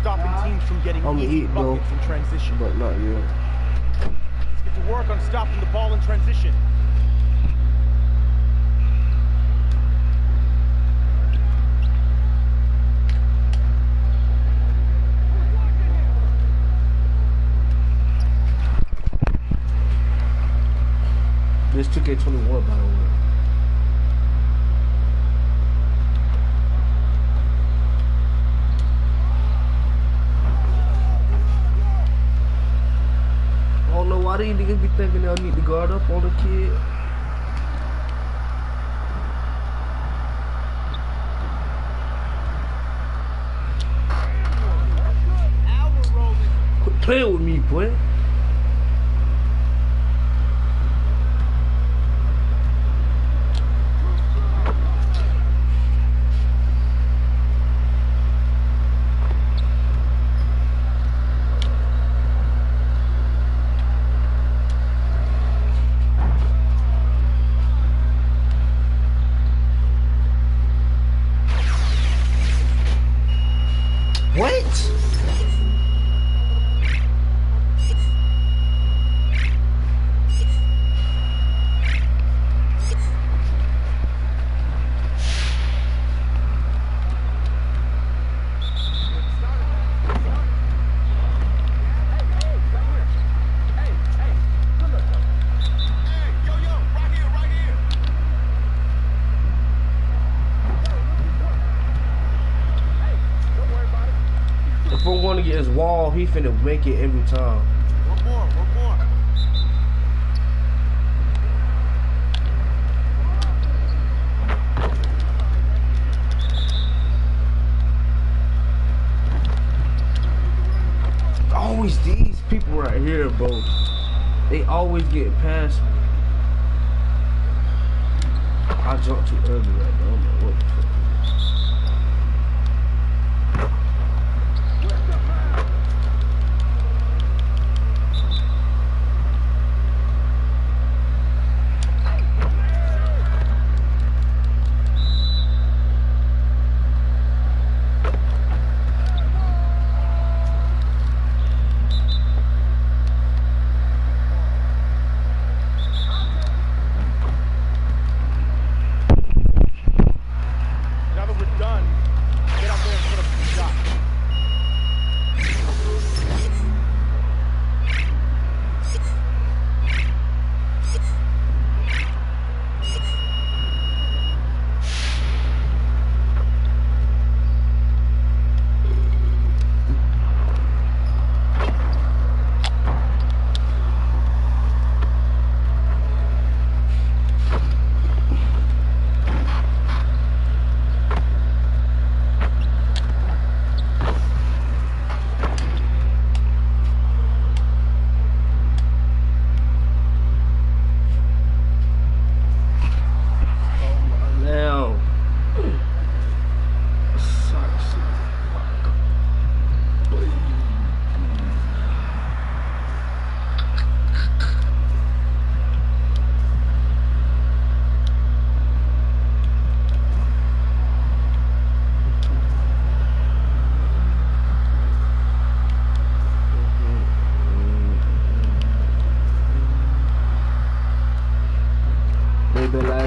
stopping teams from getting easy buckets in transition. But not you. Let's get to work on stopping the ball in transition. This 2K21, by the way. I don't know why these niggas be thinking they'll need to guard up on the kid. Quit playing with me, boy. His wall, he finna make it every time. One more. Always these people right here, bro. They always get past me. I jumped too early right now. I don't know what the fuck.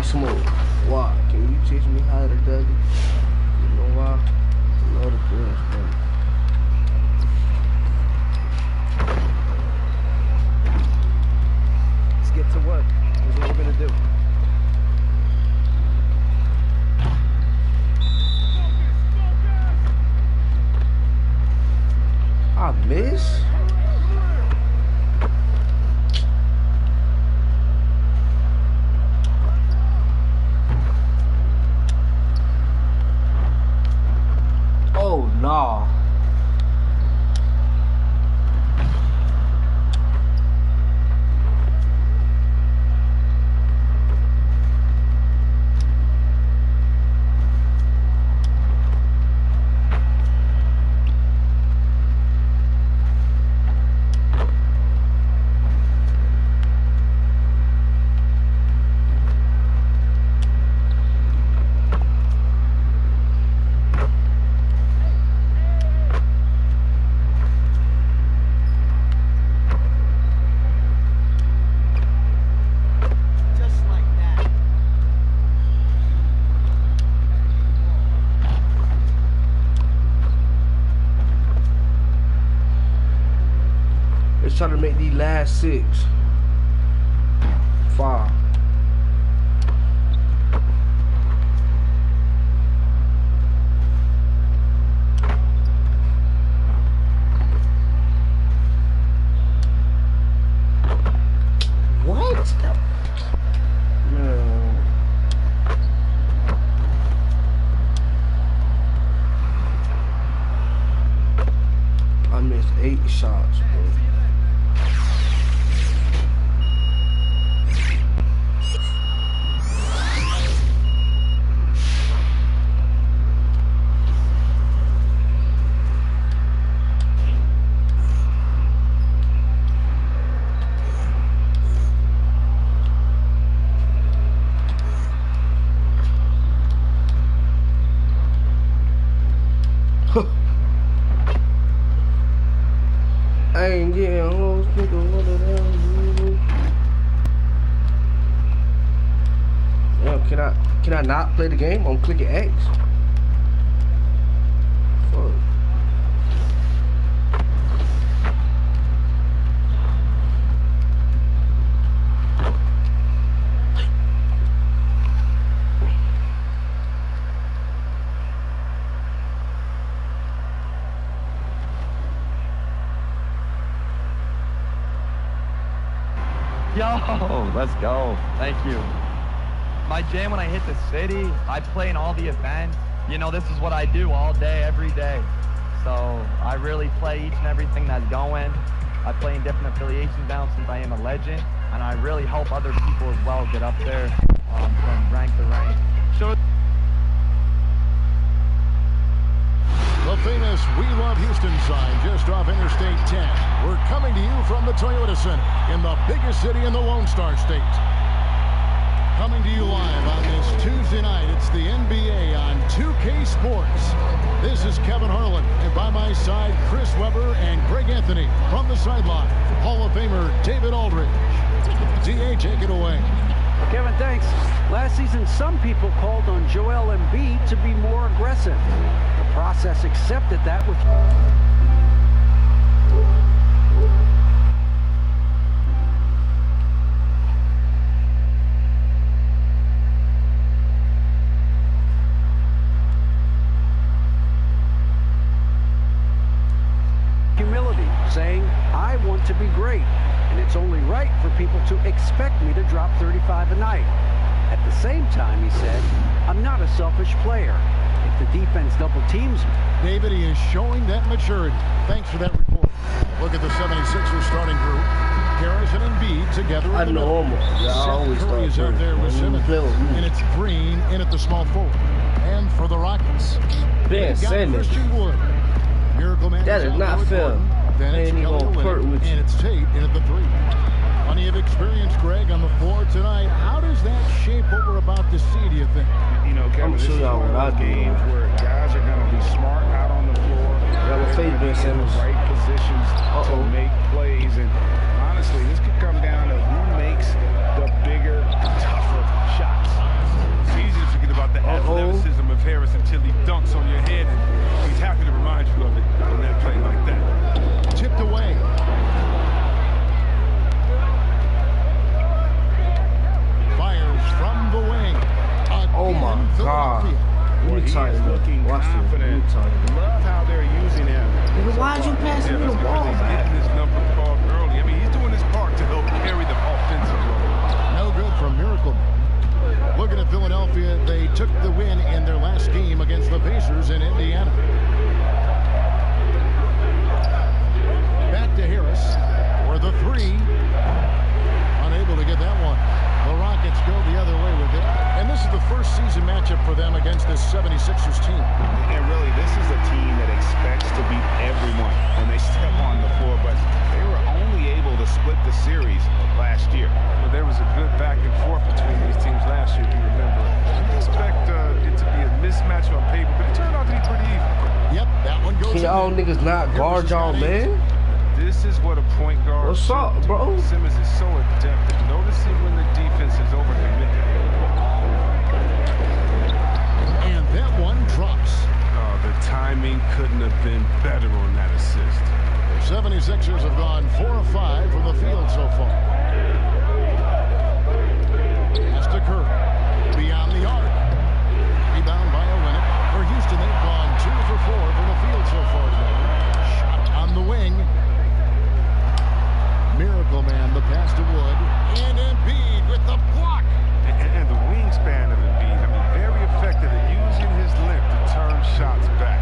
Smoke. Why? Can you teach me how to do it? You know why? I love the girls, man. Let's get to work. Here's what we're gonna do. I miss? Nah. Let's try to make these last 6. 5. What? No. I missed 8 shots, bro. I ain't getting hoes, nigga, what the hell? Yo, can I not play the game? I'm clicking X. Fuck. Yo, let's go. Thank you. My jam when I hit the city, I play in all the events. You know, this is what I do all day, every day. So I really play each and everything that's going. I play in different affiliations now since I am a legend. And I really help other people as well get up there from rank to rank. So the famous We Love Houston sign just off Interstate 10. We're coming to you from the Toyota Center in the biggest city in the Lone Star State. Coming to you live on this Tuesday night, it's the NBA on 2K Sports. This is Kevin Harlan, and by my side, Chris Webber and Greg Anthony. From the sideline, Hall of Famer David Aldridge. DA, take it away. Kevin, thanks. Last season, some people called on Joel Embiid to be more aggressive. The process accepted that with... humility, saying, I want to be great, and it's only right for people to expect me to drop 35 a night. At the same time, he said, I'm not a selfish player. If the defense double teams me... David, he is showing that maturity. Thanks for that report. Look at the 76ers starting group. Harris and Embiid together in the middle. Seth Curry is out there with Simmons. And it's Green in at the small forward. And for the Rockets, Ben Simmons. Christian Wood. Miracle Man That is not fair. Then it's and it's Tate in at the 3. Plenty of experience, Greg, on the floor tonight. How does that shape what we're about to see, do you think? You know, Kevin, this is one of those games where guys are going to be smart out on the floor. They're going to be in the right positions to make plays. And honestly, this could come down to who makes the bigger, tougher shots. It's easy to forget about the athleticism of Harris until he dunks on your head, and he's happy to remind you of it on that play like that. Tipped away. Fires from the wing. Oh my God. Well, he is looking confident. Love how they're using him. Nigga, why'd you pass me the ball, He's getting his number called early. I mean, he's doing his part to help carry the offensive load. No good from Miracle. Looking at Philadelphia, they took the win in their last game against the Pacers in Indiana. Back to Harris for the 3. Unable to get that one. The Rockets go the other way with it. And this is the first season matchup for them against this 76ers team. And really, this is a team that expects to beat everyone when they step on the floor, but they were only able to split the series last year. Well, there was a good back and forth between these teams last year, if you remember. I expect it to be a mismatch on paper, but it turned out to be pretty even. Yep, that one goes. Can y'all niggas not guard y'all, man? This is what a point guard. What's up, bro? Simmons is so adept at noticing when the defense is overcommitted. And that one drops. Oh, the timing couldn't have been better on that assist. 76ers have gone 4 of 5 from the field so far. Pass to Curry. Beyond the arc. Rebound by Olynyk. For Houston, they've gone 2 for 4 from the field so far today. Shot on the wing. Miracle Man, the pass to Wood. And Embiid with the block. And the wingspan of Embiid, I mean, very effective at using his length to turn shots back.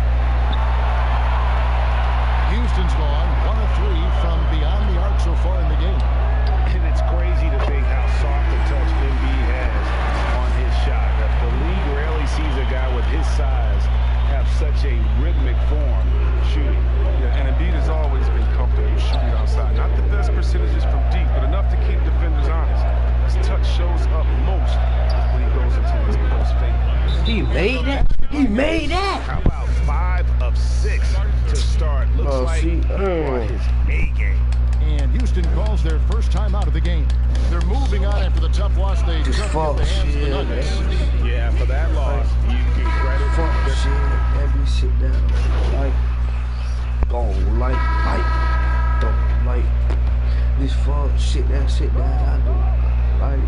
Houston's gone 1 of 3 from beyond the arc so far in the game. And it's crazy to think how soft a touch Embiid has on his shot. The league rarely sees a guy with his size have such a rhythmic form shooting. Yeah, and Embiid has always been comfortable shooting outside. Not the best percentages from deep, but enough to keep defenders honest. His touch shows up most when he goes into his post fade. He made that? He made that? How about 5 of 6 to start? Looks like on his A game. And Houston calls their first time out of the game. They're moving on after the tough loss they took at the hands of the Nuggets. Yeah, for that loss, you can credit. Fuck shit. Every sit down. Like, go, don't, like, this fuck, sit down, I do. Like,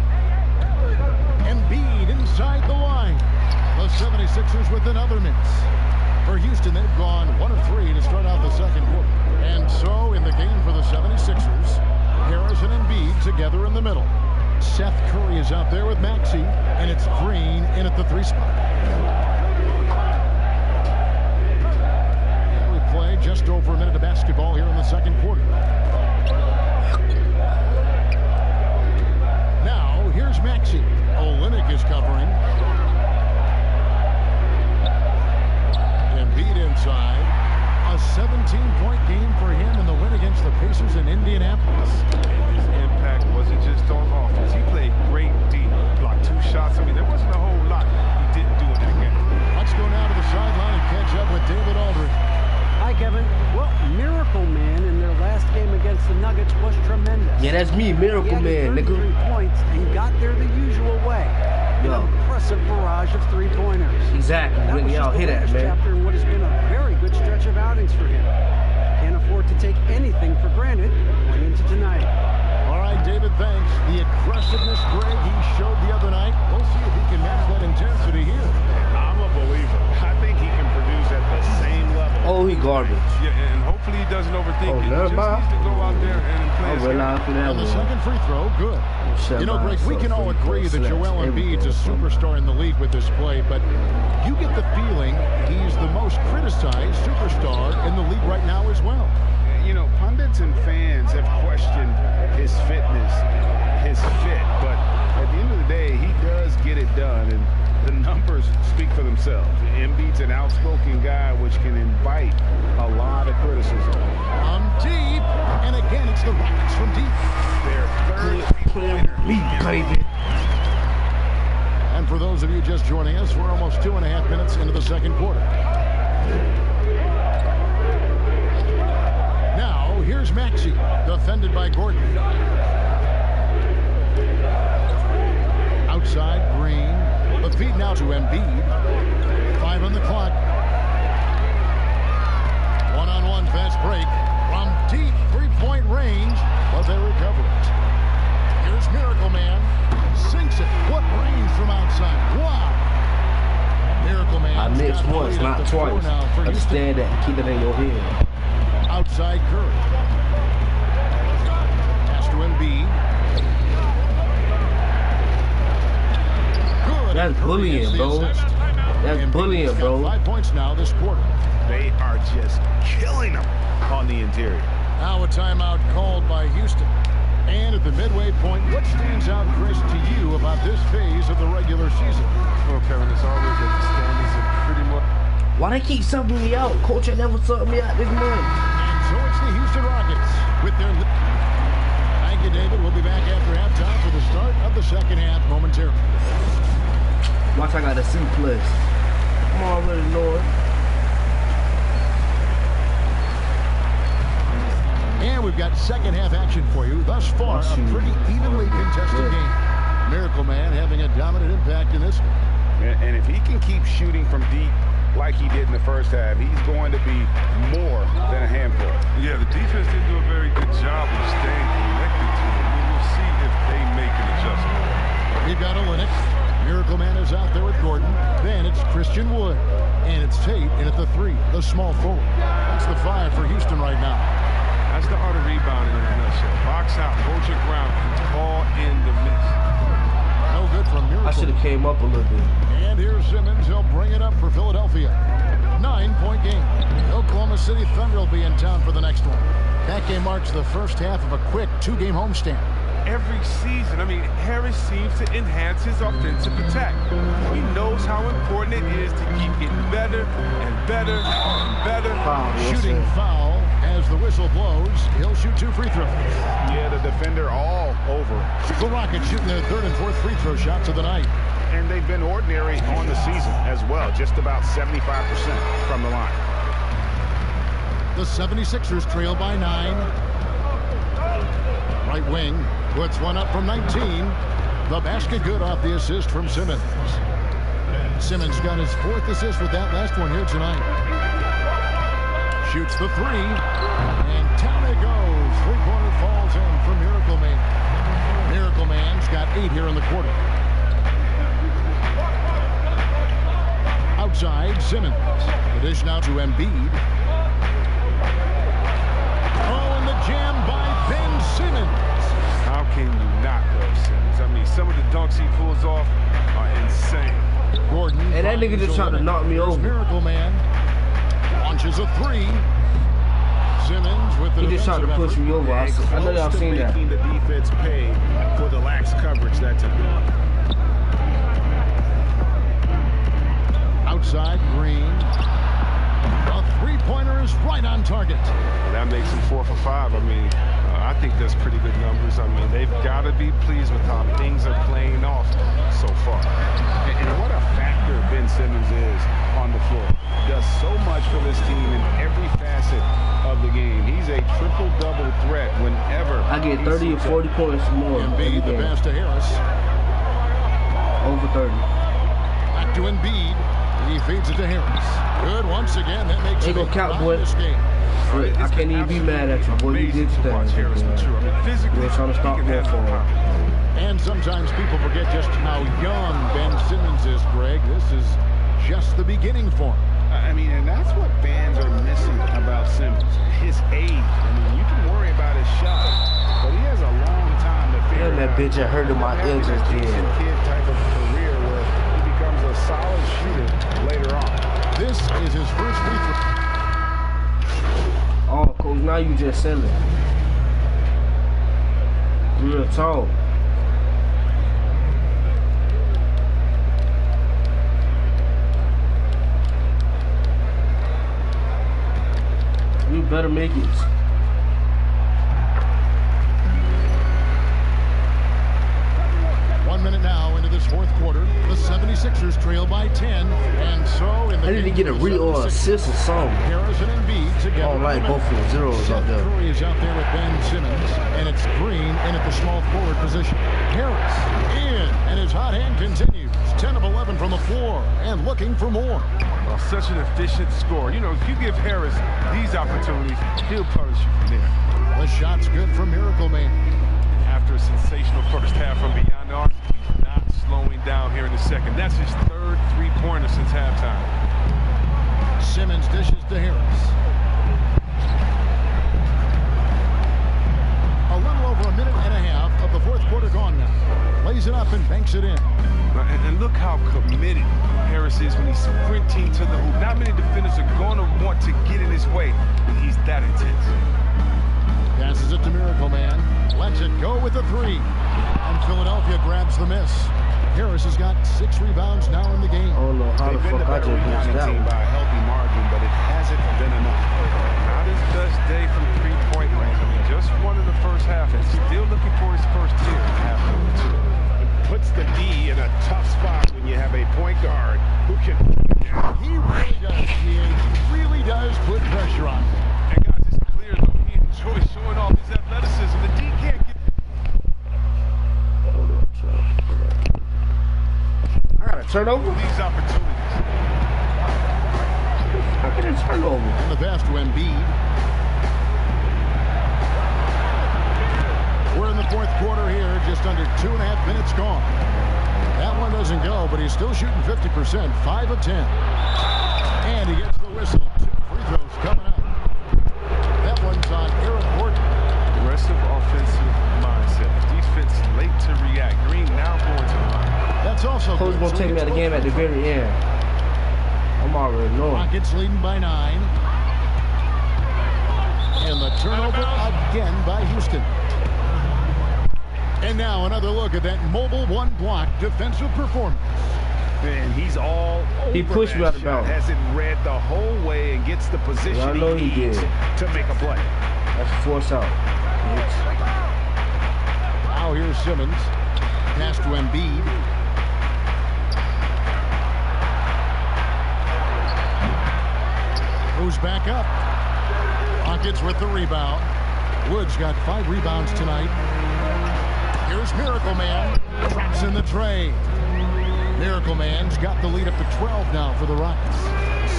Embiid inside the line. The 76ers with another miss. For Houston, they've gone 1 of 3 to start out the second quarter. And so, in the game for the 76ers, Harris and Embiid together in the middle. Seth Curry is out there with Maxey, and it's Green in at the 3 spot. And we play just over a minute of basketball here in the second quarter. Now, here's Maxey. Olynyk is covering. Embiid inside. A 17-point game for him in the win against the Pacers in Indianapolis. And his impact wasn't just on offense. He played great deep. Blocked 2 shots. I mean, there wasn't a whole lot he didn't do in that game. Let's go now to the sideline and catch up with David Aldridge. Hi, Kevin. Well, Miracle Man in their last game against the Nuggets was tremendous. yeah, that's me, Miracle Man, He had 33 nigga. points and got there the usual way. Yo. An impressive barrage of 3-pointers. Exactly, That was nigga, y'all just the hear that, latest man. chapter in what has been a very good stretch of outings for him. Can't afford to take anything for granted going into tonight. All right, David, thanks. The aggressiveness, Greg, he showed the other night. We'll see if he can match that intensity here. I'm a believer. I think he can produce at the same level. Oh, he garbage. Yeah, and hopefully he doesn't overthink Oh, it. He never just mind. needs to go out there and play I his game. realized for that And the one. second free throw, good. You know, Greg, we can all agree that Joel Embiid's a superstar in the league with this play, but you get the feeling he's the most criticized superstar in the league right now as well. You know, pundits and fans have questioned his fitness, his fit, but at the end of the day, he does get it done, and the numbers speak for themselves. Embiid's an outspoken guy, which can invite a lot of criticism. From deep, and again, it's the Rockets from deep. Their third Playing me, baby. And for those of you just joining us, we're almost 2.5 minutes into the second quarter. Now, here's Maxey, defended by Gordon. Outside, Green. The feed now to Embiid. 5 on the clock. One-on-one fast break. From deep 3-point range, but they recover it. Here's Miracle Man. Sinks it. What range from outside. Wow. Miracle Man. I missed once, not twice. Understand that. Keep it in your head. Outside Curry. Pass to Embiid. Good. That's Curry bullying, gets the bro. assist. That's Embiid's bullying, got bro. 5 points now this quarter. They are just killing them on the interior. Now a timeout called by Houston. And at the midway point, what stands out, Chris, to you about this phase of the regular season? Well, Kevin, it's always that the standings are pretty much. Why they keep subbing me out? Coach ain't never subbed me out this month. And so it's the Houston Rockets with their... Thank you, David. We'll be back after halftime for the start of the second half momentarily. Watch, I got a C+. I'm already Lord. And we've got second half action for you. Thus far, a pretty evenly contested game. Miracle Man having a dominant impact in this one. And if he can keep shooting from deep like he did in the first half, he's going to be more than a handful. Yeah, the defense did is out there with Gordon. Then it's Christian Wood. And it's Tate in at the 3, the small forward. That's the 5 for Houston right now. That's the art of rebounding in a nutshell. Box out, hold your ground, and call in the miss. No good from Miracle. I should have came up a little bit. And here's Simmons. He'll bring it up for Philadelphia. 9-point game. Oklahoma City Thunder will be in town for the next one. That game marks the first half of a quick 2-game homestand. Every season, I mean, Harris seems to enhance his offensive attack. He knows how important it is to keep getting better and better and better. Shooting foul as the whistle blows. He'll shoot 2 free throws. Yeah, the defender all over. The Rockets shooting their 3rd and 4th free throw shots of the night. And they've been ordinary on the season as well. Just about 75% from the line. The 76ers trail by 9. Right wing puts one up from 19. The basket good off the assist from Simmons. Simmons got his 4th assist with that last one here tonight. Shoots the 3. And down it goes. 3-pointer falls in from Miracle Man. Miracle Man's got 8 here in the quarter. Outside, Simmons. The dish now to Embiid. Oh, and the jam by Ben Simmons. How can you not love Simmons? I mean, some of the dunks he pulls off are insane. Gordon. And that nigga just tried to knock me over. Miracle Man launches a 3. Simmons with the He just tried to push me over. I know y'all seen that. Making the defense pay for the lax coverage that took. Outside, Green. A 3-pointer is right on target. That makes him 4 for 5. I mean, I think that's pretty good numbers. I mean, they've got to be pleased with how things are playing off so far. And what a factor Ben Simmons is on the floor. Does so much for this team in every facet of the game. He's a triple-double threat whenever I get 30 or 40 points more. Embiid, the pass to Harris. Over 30. Back to Embiid. He feeds it to Harris. Good once again. That makes Ain't it gonna count, boy. this game. I can't even be mad at you, boy. You did your thing. Harris mature. I mean, physically, You're trying to stop he can more handle for the him. And sometimes people forget just how young Ben Simmons is, Greg. This is just the beginning for him. I mean, and that's what fans are missing about Simmons. His age. I mean, you can worry about his shot, but he has a long time to figure Damn, that out. bitch that hurted my ears Having a again. decent kid type of career where he becomes a solid shooter later on. This is his first free throw. Oh, coach, now you just selling. Real talk. You better make it. Now into this 4th quarter, the 76ers trail by 10, and so in the I need to get a or assist or something. Harris and Embiid together. I don't like both of the zeros out there. Curry is out there with Ben Simmons, and it's Green in at the small forward position. Harris in, and his hot hand continues. 10 of 11 from the floor, and looking for more. Well, such an efficient scorer. You know, if you give Harris these opportunities, he'll punish you from there. The shot's good from Miracle Man. After a sensational first half from beyond the arc, he's not slowing down here in the second. That's his 3rd 3-pointer since halftime. Simmons dishes to Harris. A little over a minute and a half of the 4th quarter gone now. Lays it up and banks it in. And look how committed Harris is when he's sprinting to the hoop. Not many defenders are going to want to get in his way, and he's that intense. Passes it to Miracle Man. Lets it go with the 3. And Philadelphia grabs the miss. Harris has got 6 rebounds now in the game. I don't know how the They've been fuck the I better just missed rebounding that team one. by a healthy margin, but it hasn't been enough. Not his best day from 3-point range. I mean, just won in the first half and still looking for his first tier in half number 2. It puts the D in a tough spot when you have a point guard who can. He really does. He really does put pressure on him. And guys, it's clear though he enjoys showing off his athleticism. The D can't get. I got a turnover? These opportunities. How can it turnover? And the pass to Embiid. We're in the 4th quarter here, just under 2.5 minutes gone. That one one doesn't go, but he's still shooting 50%, 5 of 10. And he gets the whistle. 2 free throws coming up. That one's on Eric Gordon. Aggressive offensive mindset. Defense late to react. Green now going to the line. That's also Coach good. gonna take me out of the game at the very end. I'm already knowing. Rockets leading by 9. And the turnover again by Houston. And now another look at that mobile one block defensive performance. And he's all over. He pushed me out the shot. bounce. Hasn't read the whole way and gets the position I know he needs did. to make a play. That's a force out. Now here's Simmons. Pass to Embiid. Goes back up. Rockets with the rebound. Woods got 5 rebounds tonight. Here's Miracle Man. Drops in the tray. Miracle Man's got the lead up to 12 now for the Rockets.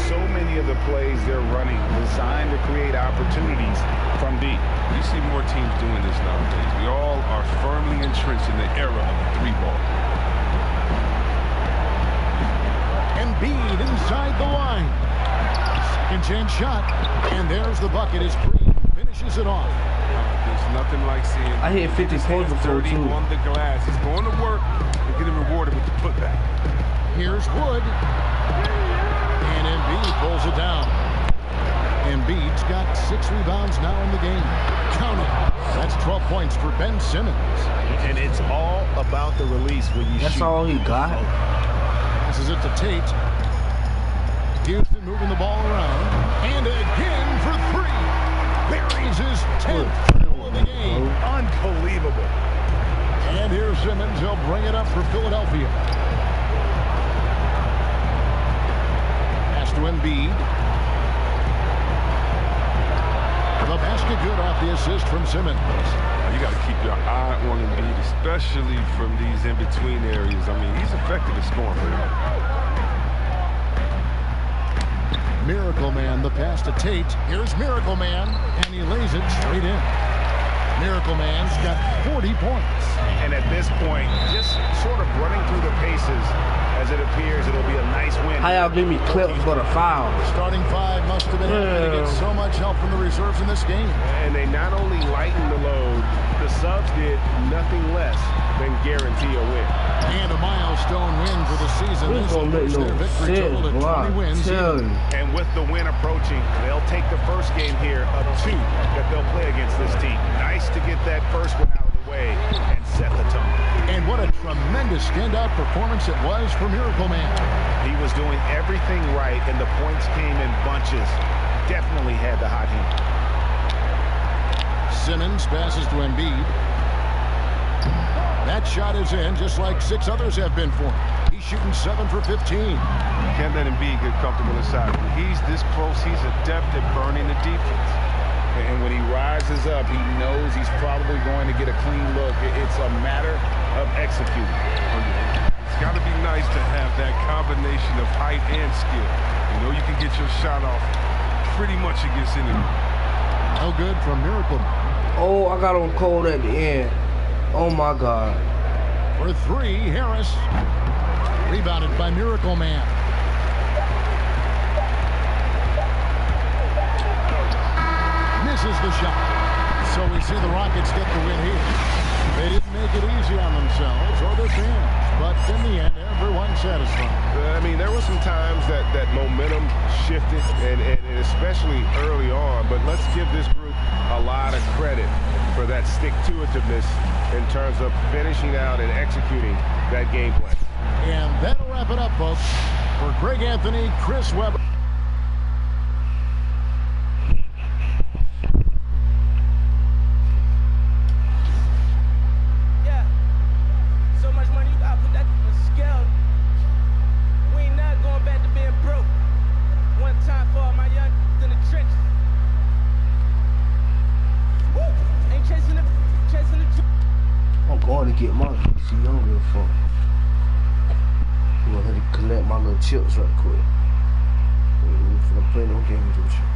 So many of the plays they're running designed to create opportunities from deep. You see more teams doing this nowadays. We all are firmly entrenched in the era of the 3-ball. Embiid inside the line. Second chance shot. And there's the bucket as Green finishes it off. There's nothing like seeing. I hit 50 points before 30 too. on the glass. He's going to work and getting rewarded with the putback. Here's Wood. And Embiid pulls it down. Embiid's got 6 rebounds now in the game. Count it. That's 12 points for Ben Simmons. And it's all about the release when you That's shoot. all he got. Passes it to Tate. Houston moving the ball around. And again for 3. Buries his 10th triple of the game. Unbelievable. And here's Simmons. He'll bring it up for Philadelphia. Pass to Embiid. The basket good off the assist from Simmons. You got to keep your eye on Embiid, especially from these in-between areas. I mean, he's effective at scoring for them. Miracle Man, the pass to Tate. Here's Miracle Man, and he lays it straight in. Miracle Man's got 40 points. And at this point, just sort of running through the paces as it appears it'll be a nice win. How y'all give me clips for the foul? Starting 5 must have been able to get so much help from the reserves in this game. And they not only lightened the load, the subs did nothing less than guarantee a win. And a milestone win for the season. This This will gonna make push no their victory sense, total boy. at 20 wins. Tell you. And with the win approaching, they'll take the first game here of 2 that they'll play against this team. Nice to get that first one out of the way and set the tone. And what a tremendous standout performance it was for Miracle Man. He was doing everything right, and the points came in bunches. Definitely had the hot hand. Simmons passes to Embiid. That shot is in, just like 6 others have been for him. He's shooting 7 for 15. Can't let Embiid get comfortable inside. When he's this close, he's adept at burning the defense. And when he rises up, he knows he's probably going to get a clean look. It's a matter of executing. It's got to be nice to have that combination of height and skill. You know you can get your shot off pretty much against anyone. No good from Miracle Man. Oh, I got on cold at the end. Oh my God. For 3, Harris. Rebounded by Miracle Man. Misses the shot. So we see the Rockets get the win here. They didn't make it easy on themselves or their fans, but in the end, everyone's satisfied. I mean, there were some times that momentum shifted, and especially early on, but let's give this group a lot of credit for that stick-to-itiveness in terms of finishing out and executing that game plan. And that'll wrap it up, folks. For Greg Anthony, Chris Webber. Yeah. So much money, you gotta put that on the scale. We ain't not going back to being broke. One time for all my young in the trenches. Woo! Ain't chasing the I'm going to get my DC. I don't give a fuck. I'm gonna have to collect my little chips right quick. We're finna play no games with you.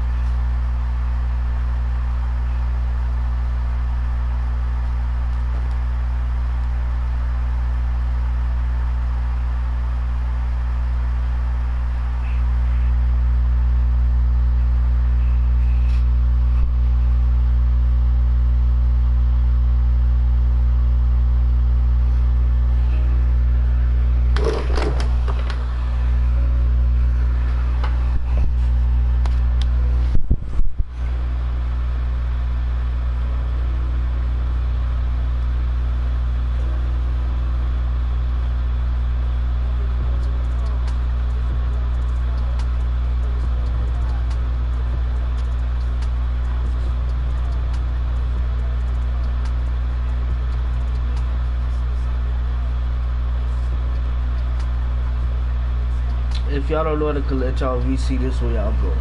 if y'all don't know the collect y'all VC, this way y'all go.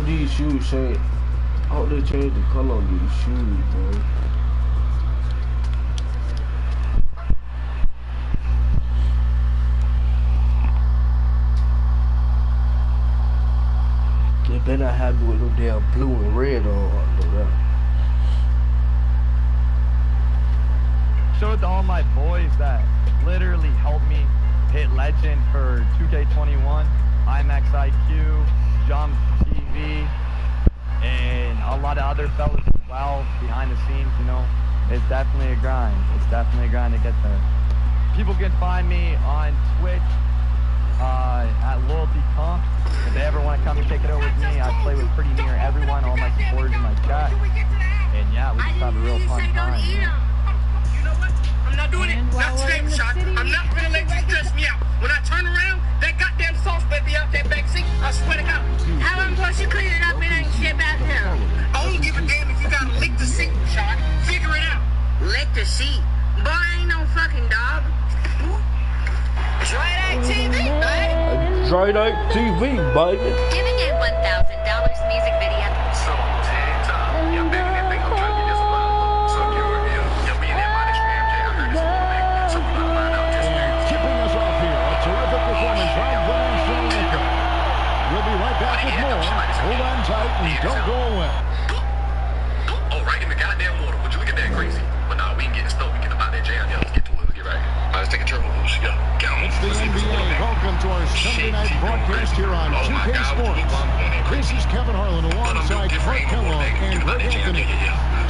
These shoes change. I hope they change the color on these shoes, bro. They better not have me with no damn blue and red on. Show it to all my boys that literally helped me hit legend for 2K21, IMAX IQ, Jump TV, and a lot of other fellas as well behind the scenes. You know, it's definitely a grind. It's definitely a grind to get there. People can find me on Twitch at Loyalty Comp. If they ever want to come and take it over with me, I play with pretty near everyone, all my supporters in my chat. And yeah, we just have a real fun time. You know what? I'm not doing it. Not today, Rashad. I'm not gonna let you stress me out. When I turn around, that goddamn sauce baby out that back seat, I swear to God. How am I supposed to clean it up and ain't shit back now? I don't give a damn if you gotta lick the seat, Rashad. Figure it out. Lick the seat. Boy, I ain't no fucking dog. Dry Night TV, baby. Dry Night TV, baby. Giving a $1,000 music video. So, time. You're begging that thing. I'm trying to get this one. So, you'll be in that body stream, Jay. I heard this one, man. So, we're gonna find out just now. Kicking us off here, a terrific performance from the national anthem. We'll be right back with more. Hold on tight and don't go away. Oh, right in the goddamn water. Would you look at that crazy? But no, we ain't getting stoked. We get about that jam. Let's get to it. Let's get right. Let's take a turn. Let's go. It's the NBA. Welcome to our Sunday night broadcast here on 2K Sports. This is Kevin Harlan alongside Clark Kellogg and Greg Anthony.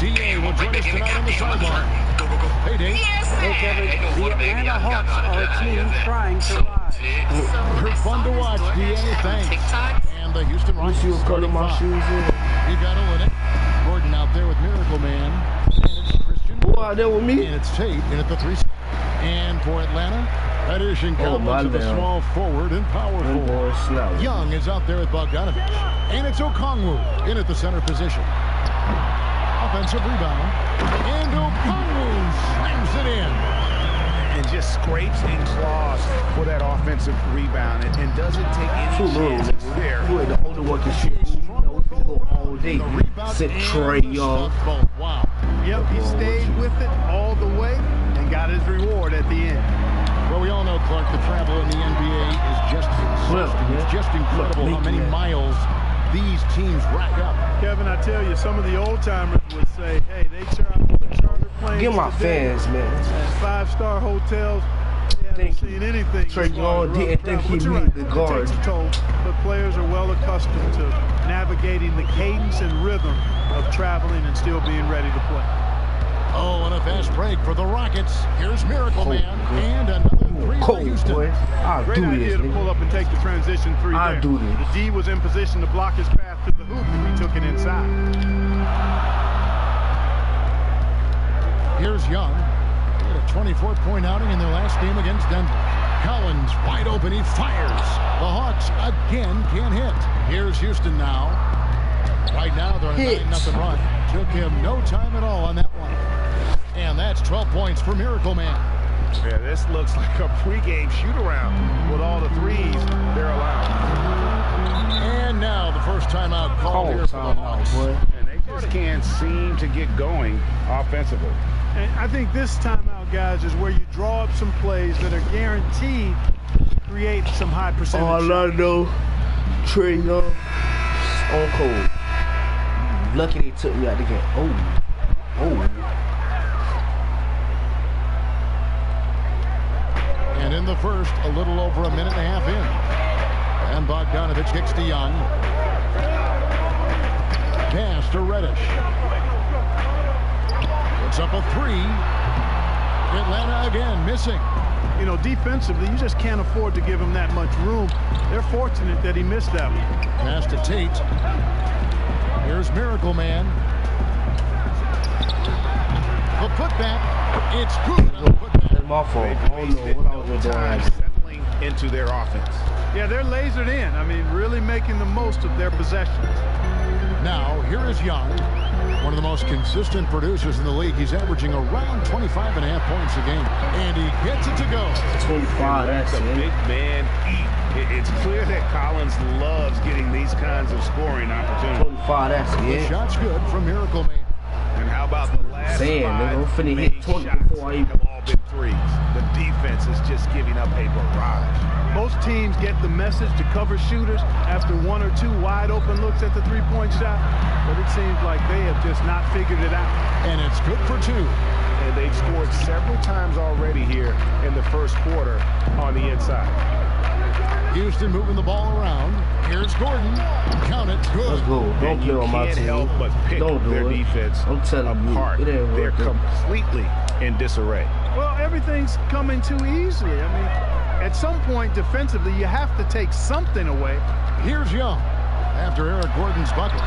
DA will join us tonight on the sideline. Hey, Dave. Hey, Kevin. The Atlanta Hawks are a team trying to rise. They're fun to watch, DA. Thanks. And the Houston Rockets You color my shoes in. You got to win it. Gordon out there with Miracle Man. And it's Christian. Who out there with me? And it's Tate in at the 3. And for Atlanta, that is Shinkola to the small forward and power forward. Young is out there at Bogdanovich. And it's Okongwu in at the center position. Offensive rebound. And Okongwu slams it in. And just scrapes and claws for that offensive rebound. And doesn't take any chances there. You ain't the only one can shoot. You know, we can go all day. Sit Trae Young. Wow. Yep, he stayed with it all the way and got his reward at the end. Well, we all know, Clark, the travel in the NBA is just exhausting. It's just incredible how many miles these teams rack up. Kevin, I tell you, some of the old-timers would say, hey, they travel the charter planes. Give my fans, man. And 5-star hotels. They haven't seen anything. Trae Young didn't think he needed the guard. It takes a toll, but players are well accustomed to navigating the cadence and rhythm of traveling and still being ready to play. Oh, and a fast break for the Rockets. Here's Miracle Man and another 3 for Houston. Boy. I'll Great do idea this, to pull up and take the transition 3 I'll there. do this. The D was in position to block his path to the hoop, and he took it inside. Here's Young. He had a 24-point outing in their last game against Denver. Collins wide open. He fires. The Hawks again can't hit. Here's Houston now. Right now they're on a 9-0 run. Took him no time at all on that one. And that's 12 points for Miracle Man. Yeah, this looks like a pregame shoot-around with all the threes they're allowed. And now the first timeout called here for the Hawks. And they just can't seem to get going offensively. And I think this timeout, guys, is where you draw up some plays that are guaranteed to create some high percentage. Orlando, Trae Young, on cold. Lucky they took me out the game. Oh. And in the first, a little over a minute and a half in. And Bogdanovich kicks to Young. to Reddish. Puts up a three. Atlanta again missing. You know, defensively, you just can't afford to give him that much room. They're fortunate that he missed that one. Pass to Tate. Here's Miracle Man. The putback. It's good. That's my fault. I don't know what I was doing. Settling into their offense. Yeah, they're lasered in. I mean, really making the most of their possessions. Now, here is Young, one of the most consistent producers in the league. He's averaging around 25.5 points a game, and he gets it to go. 25, that's a it. big man eat. It's clear that Collins loves getting these kinds of scoring opportunities. 25, that's The it. shot's good from Miracle Man. And how about the last Saying, five nigga, I'm finna main hit 20 shots before I even- have all been threes. The defense is just giving up a barrage. Most teams get the message to cover shooters after one or two wide open looks at the three-point shot, but it seems like they have just not figured it out. And it's good for two. And they've scored several times already here in the first quarter on the inside. Houston moving the ball around. Here's Gordon. Count it. Good. Let's go. Don't And play you on my can't team. help but pick Don't do their it. defense I'm telling you, apart. it ain't They're working. completely in disarray. Well, everything's coming too easily. I mean, at some point defensively, you have to take something away. Here's Young after Eric Gordon's bucket.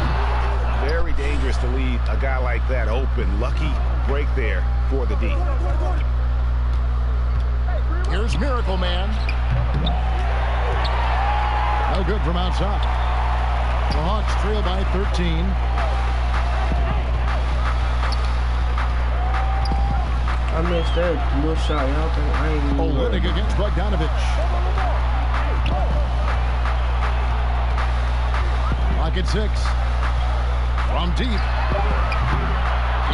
Very dangerous to leave a guy like that open. Lucky break there for the D. Here's Miracle Man. No good from outside. The Hawks trail by 13. I missed that little shot. Y'all think I ain't even Olynyk against Bogdanovich. Pocket 6. From deep.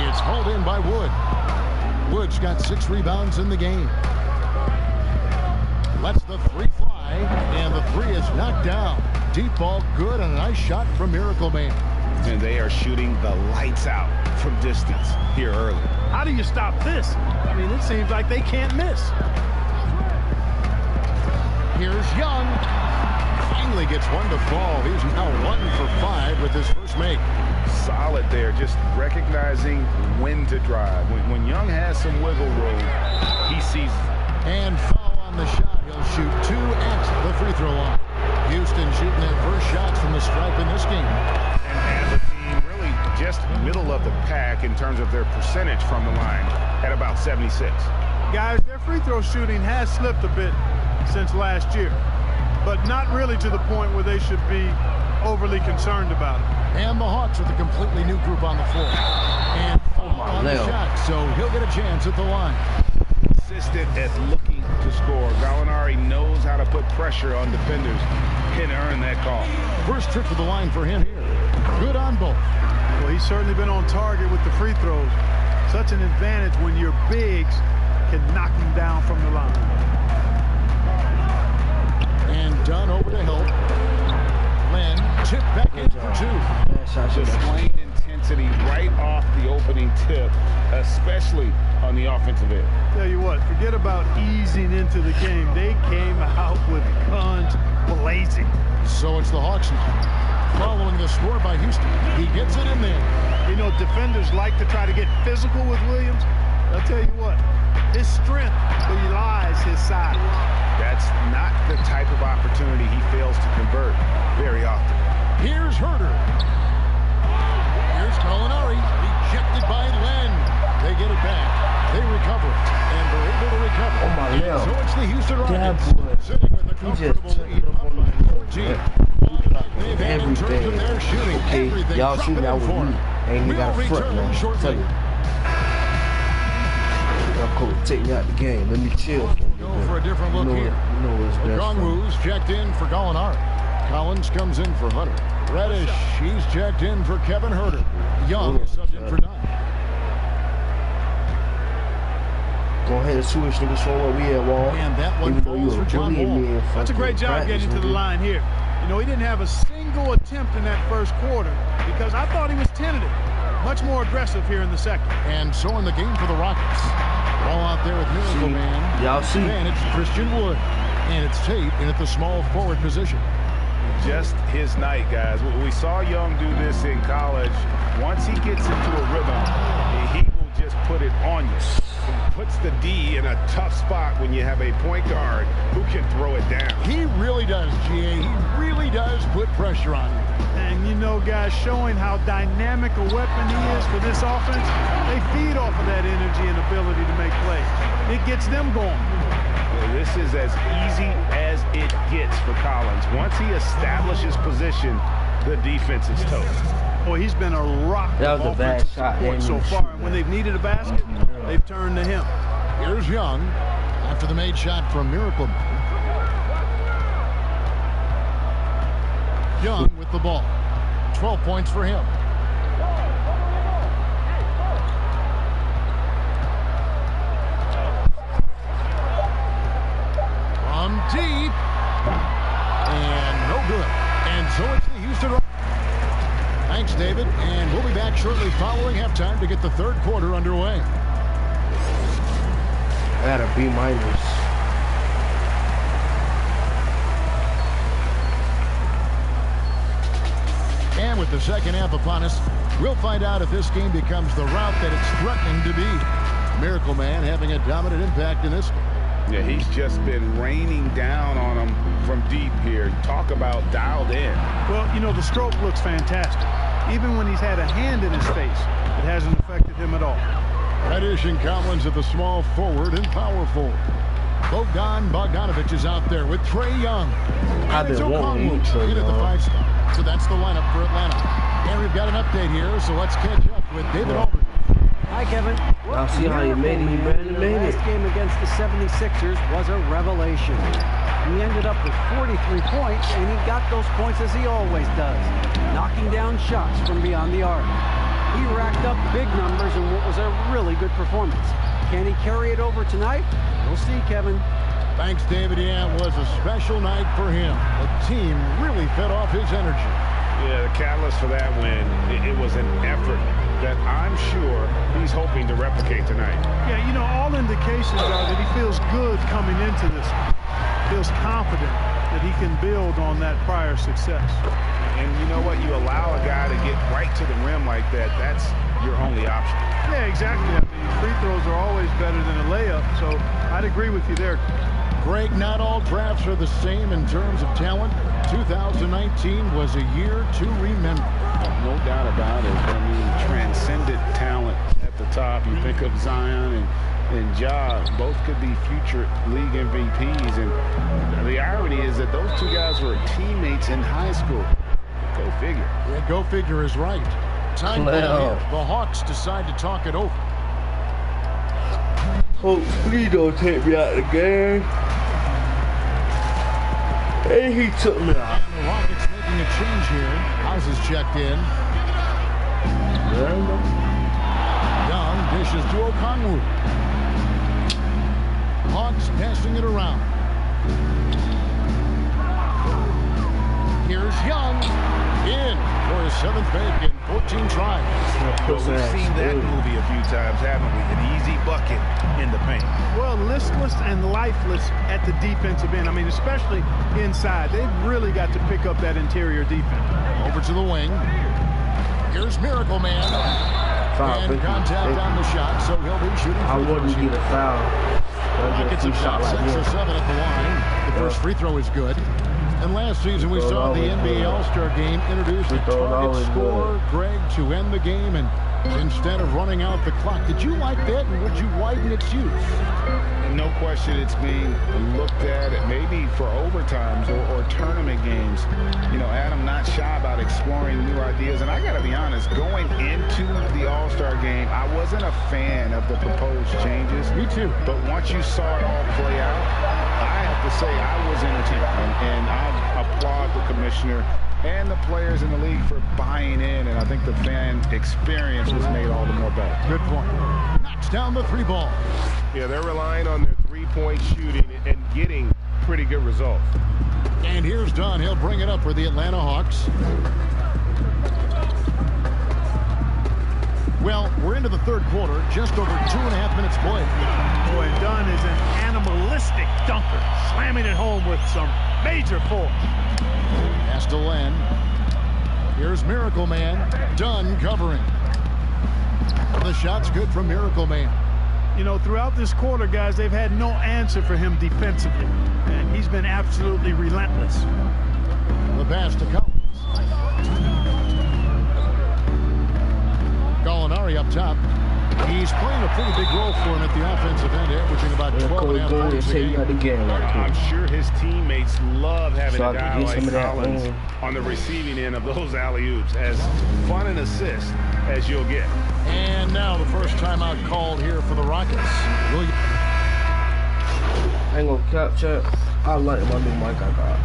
It's hauled in by Wood. Wood's got 6 rebounds in the game. Lets the three fly, and the three is knocked down. Deep ball good, and a nice shot from Miracle Man. And they are shooting the lights out from distance here early. How do you stop this? I mean, it seems like they can't miss. Here's Young. Finally gets one to fall. He's now 1 for 5 with his first make. Solid there, just recognizing when to drive. When Young has some wiggle room, he sees it. And foul on the shot. He'll shoot 2 at the free throw line. Houston shooting their first shots from the stripe in this game. And as a team, really just middle of the pack in terms of their percentage from the line at about 76. Guys, their free throw shooting has slipped a bit since last year, but not really to the point where they should be overly concerned about it. And the Hawks with a completely new group on the floor. And foul on the shot, so he'll get a chance at the line. Consistent at looking to score. Gallinari knows how to put pressure on defenders and earn that call. First trip to the line for him here. Good on both. Well, he's certainly been on target with the free throws. Such an advantage when your bigs can knock him down from the line. And Dunn over to help. Len chipped back in for 2. Displaying intensity right off the opening tip, especially on the offensive end. Tell you what, forget about easing into the game. They came out with guns blazing. So it's the Hawks now. Following the score by Houston. He gets it in there. You know, defenders like to try to get physical with Williams. I'll tell you what, his strength belies his size. That's not the type of opportunity he fails to convert very often. Here's Herter. Here's Gallinari. Rejected by Len. They get it back. They recover it. And they're able to recover. Oh, my God. So it's the Houston Rockets. boy. Sitting with a He just comfortable took lead it up on by the 14. They've had in terms of everything. their shooting. Okay, Everything y'all see dropping me out in with for me. them. Ain't even We'll got a front, return man. Tell shortly. you. Y'all coach, take me out the game. Let me chill. Go for a different look here. You know what's best. Okongwu's checked in for Gallinari. Collins comes in for Hunter. Reddish, he's checked in for Kevin Herter. Young is subbed in for Dunn. Go ahead and switch niggas from where we at, Wall. And that one Even though falls you for a John bully Wall. me and That's a great job practice, getting to the nigga. line here. You know, he didn't have a single attempt in that first quarter because I thought he was tentative. Much more aggressive here in the second. And so in the game for the Rockets. Ball out there with Miracle Man. Y'all see. Advantage Christian Wood. And it's Tate in at the small forward position. Just his night, guys. We saw Young do this in college. Once he gets into a rhythm, he will just put it on you. He puts the D in a tough spot when you have a point guard who can throw it down. He really does, GA. He really does put pressure on you. And, you know, guys, showing how dynamic a weapon he is for this offense, they feed off of that energy and ability to make plays. It gets them going. Well, this is as easy as it gets for Collins. Once he establishes position, the defense is toast. Boy, he's been a rock. That was a bad shot so far. And when they've needed a basket, they've turned to him. Here's Young after the made shot from Miracle. Young with the ball. 12 points for him. From deep. And no good. And so it's the Houston Rockets. Thanks, David. And we'll be back shortly following halftime to get the third quarter underway. I got a B-. And with the second half upon us, we'll find out if this game becomes the route that it's threatening to be. Miracle Man having a dominant impact in this one. Yeah, he's just been raining down on him from deep here. Talk about dialed in. Well, you know, the stroke looks fantastic. Even when he's had a hand in his face, it hasn't affected him at all. Reddish and Collins at the small forward and power forward. Bogdan Bogdanovic is out there with Trae Young. I've been wanting to in at the 5-star. So that's the lineup for Atlanta. And we've got an update here, so let's catch up with David Aldridge. Hi, Kevin. I'll see how you made it. He barely made it. Last game against the 76ers was a revelation. He ended up with 43 points, and he got those points as he always does, knocking down shots from beyond the arc. He racked up big numbers in what was a really good performance. Can he carry it over tonight? We'll see, Kevin. Thanks, David. Yeah, it was a special night for him. The team really fed off his energy. Yeah, the catalyst for that win, it was an effort that I'm sure he's hoping to replicate tonight. Yeah, you know, all indications are that he feels good coming into this. Feels confident that he can build on that prior success. And you know what? You allow a guy to get right to the rim like that, that's your only option. Yeah, exactly. I mean, free throws are always better than a layup, so I'd agree with you there. Greg, not all drafts are the same in terms of talent. 2019 was a year to remember. No doubt about it. I mean, transcendent talent at the top. You think of Zion and Ja, both could be future league MVPs. And the irony is that those two guys were teammates in high school. Go figure. Yeah, go figure is right. Time the Hawks decide to talk it over. Oh, please don't take me out of the game. Hey, he took me out. And the Rockets making a change here. House is checked in. Young dishes to Okongwu. Hawks passing it around. Here's Young in for his 7th make in 14 tries. We've seen that movie a few times, haven't we? An easy bucket in the paint. Well, listless and lifeless at the defensive end. I mean, especially inside. They've really got to pick up that interior defense. Over to the wing. Here's Miracle Man. Foul. And contact on the shot, so he'll be shooting. I wouldn't get a foul. Rockets have shot 6 or 7 at the line. The first free throw is good. And last season we saw the NBA All-Star Game introduce a target scorer, Greg, to end the game, and instead of running out the clock. Did you like that, and would you widen its use? No question it's being looked at maybe for overtimes or tournament games. You know, Adam not shy about exploring new ideas. And I got to be honest, going into the All-Star game, I wasn't a fan of the proposed changes. Me too. But once you saw it all play out, I have to say I was entertained. And I applaud the commissioner and the players in the league for buying in. And I think the fan experience was made all the more better. Good point. Knocks down the 3 ball. Yeah, they're relying on their 3-point shooting and getting pretty good results. And here's Dunn. He'll bring it up for the Atlanta Hawks. Well, we're into the third quarter. Just over 2.5 minutes played. Boy, Dunn is an animalistic dunker, slamming it home with some major force. Pass to Len. Here's Miracle Man. Dunn covering. The shot's good from Miracle Man. You know, throughout this quarter, guys, they've had no answer for him defensively. And he's been absolutely relentless. The pass to Collins. Gallinari up top. He's playing a pretty big role for him at the offensive end, averaging about 12.5 points a game. I'm sure his teammates love having a guy like Collins on the receiving end of those alley-oops. As fun an assist as you'll get. And now the first timeout called here for the Rockets. I ain't gonna capture. I like my new mic I got.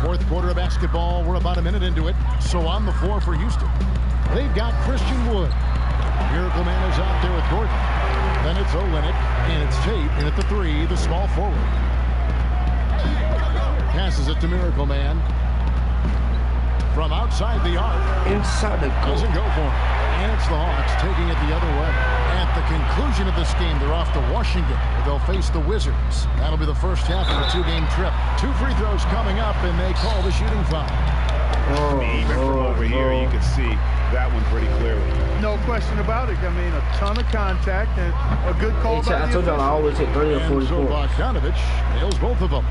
Fourth quarter of basketball. We're about a minute into it. So on the floor for Houston, they've got Christian Wood. Miracle Man is out there with Gordon. Then it's Olynyk, and it's Tate, and at the three, the small forward. Passes it to Miracle Man. From outside the arc. Inside the goal. Doesn't go for him. And it's the Hawks taking it the other way. At the conclusion of this game, they're off to Washington, where they'll face the Wizards. That'll be the first half of a two-game trip. 2 free throws coming up, and they call the shooting foul. Even from over here, you can see that one pretty clearly. No question about it. I mean, a ton of contact and a good call by the I told y'all I always take 30 or 40 points. Bogdanovich nails both of them.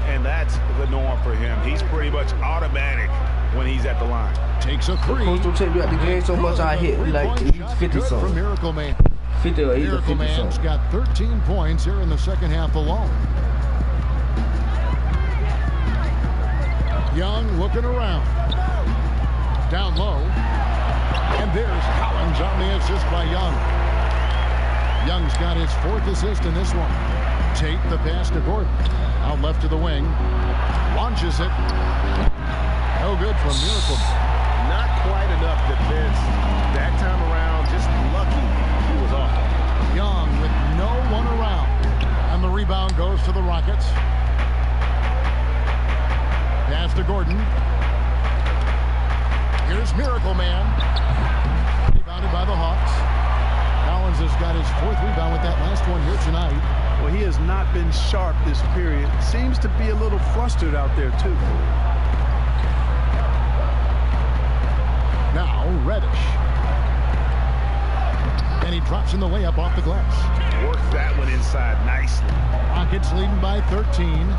And that's the norm for him. He's pretty much automatic when he's at the line. Takes a three. Coach don't take me out the game so much I hit like 50 something. From Miracle Man. 50 or 80 or 50 Man's something. got 13 points here in the second half alone. Young looking around. Down low. And there's Collins on the assist by Young. Young's got his 4th assist in this one. Tate the pass to Gordon. Out left to the wing. Launches it. No good from Miracle. Not quite enough defense that time around. Just lucky he was off. Young with no one around. And the rebound goes to the Rockets. Pass to Gordon. Here's Miracle Man. Rebounded by the Hawks. Collins has got his 4th rebound with that last one here tonight. Well, he has not been sharp this period. Seems to be a little flustered out there, too. Now, Reddish. And he drops in the layup off the glass. Worked that one inside nicely. Rockets leading by 13.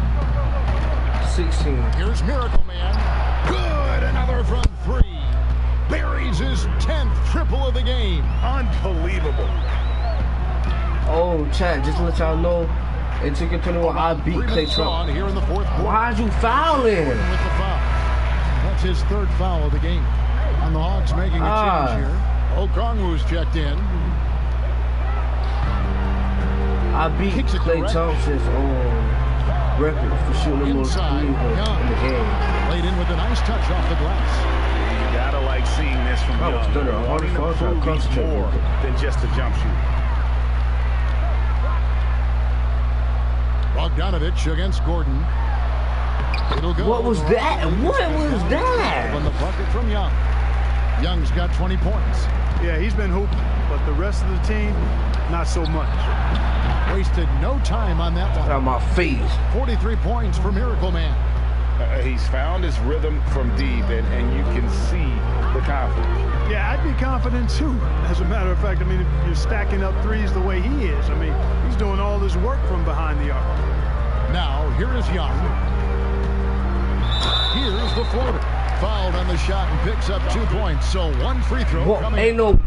16. Here's Miracle Man. Good. Another from 3. Buries his 10th triple of the game. Unbelievable. Oh, chat, just to let y'all know, it took it 21. I beat Klay Thompson. Here in the 4th quarter. Why'd you fouling? With the foul. That's his 3rd foul of the game. And the Hawks making a change here. Okongwu's checked in. I beat Klay Thompson's record for shooting the most threes in the game. Played in with a nice touch off the glass. You gotta like seeing this from Young. Wanting to prove he's more than just a jump shooter. Bogdanovich against Gordon. It'll go. What was that? What was that? On the bucket from Young. Young's got 20 points. Yeah, he's been hooping, but the rest of the team, not so much. Wasted no time on that one. Out of my face. 43 points for Miracle Man. He's found his rhythm from deep, and you can see the confidence. Yeah, I'd be confident too. As a matter of fact, I mean, if you're stacking up threes the way he is, I mean, he's doing all this work from behind the arc. Now, here is Young. Here's the floater. Fouled on the shot and picks up 2 points. So 1 free throw coming. Ain't no.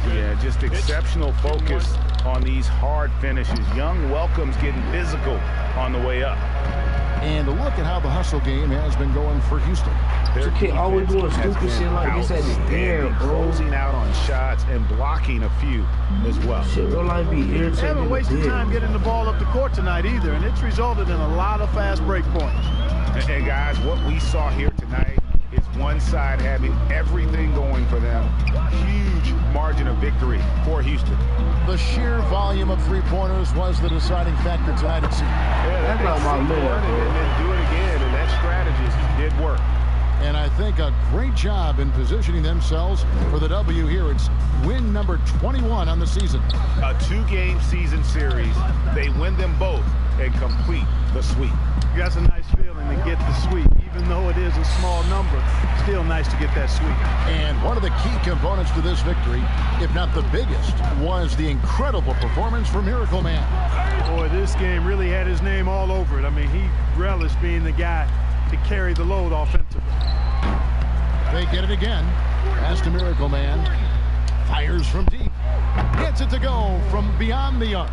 Yeah, just exceptional focus on these hard finishes. Young welcomes getting physical on the way up. And look at how the hustle game has been going for Houston. Their kid always doing stupid shit like this at the air, bro. Closing out on shots and blocking a few as well. Shit, real life be irritating. They haven't wasted time getting the ball up the court tonight either, and it's resulted in a lot of fast break points. And guys, what we saw here tonight is one side having everything going for them. Huge margin of victory for Houston. The sheer volume of three-pointers was the deciding factor tonight, it seemed. Yeah, that's not my man. And then do it again, and that strategy did work. And I think a great job in positioning themselves for the W here. It's win number 21 on the season. A 2-game season series. They win them both and complete the sweep. That's a nice feeling to get the sweep, even even though it is a small number. Still nice to get that sweep. And one of the key components to this victory, if not the biggest, was the incredible performance for Miracle Man. Boy, this game really had his name all over it. I mean, he relished being the guy to carry the load offensively. They get it again. Pass to Miracle Man. Fires from deep. Gets it to go from beyond the arc.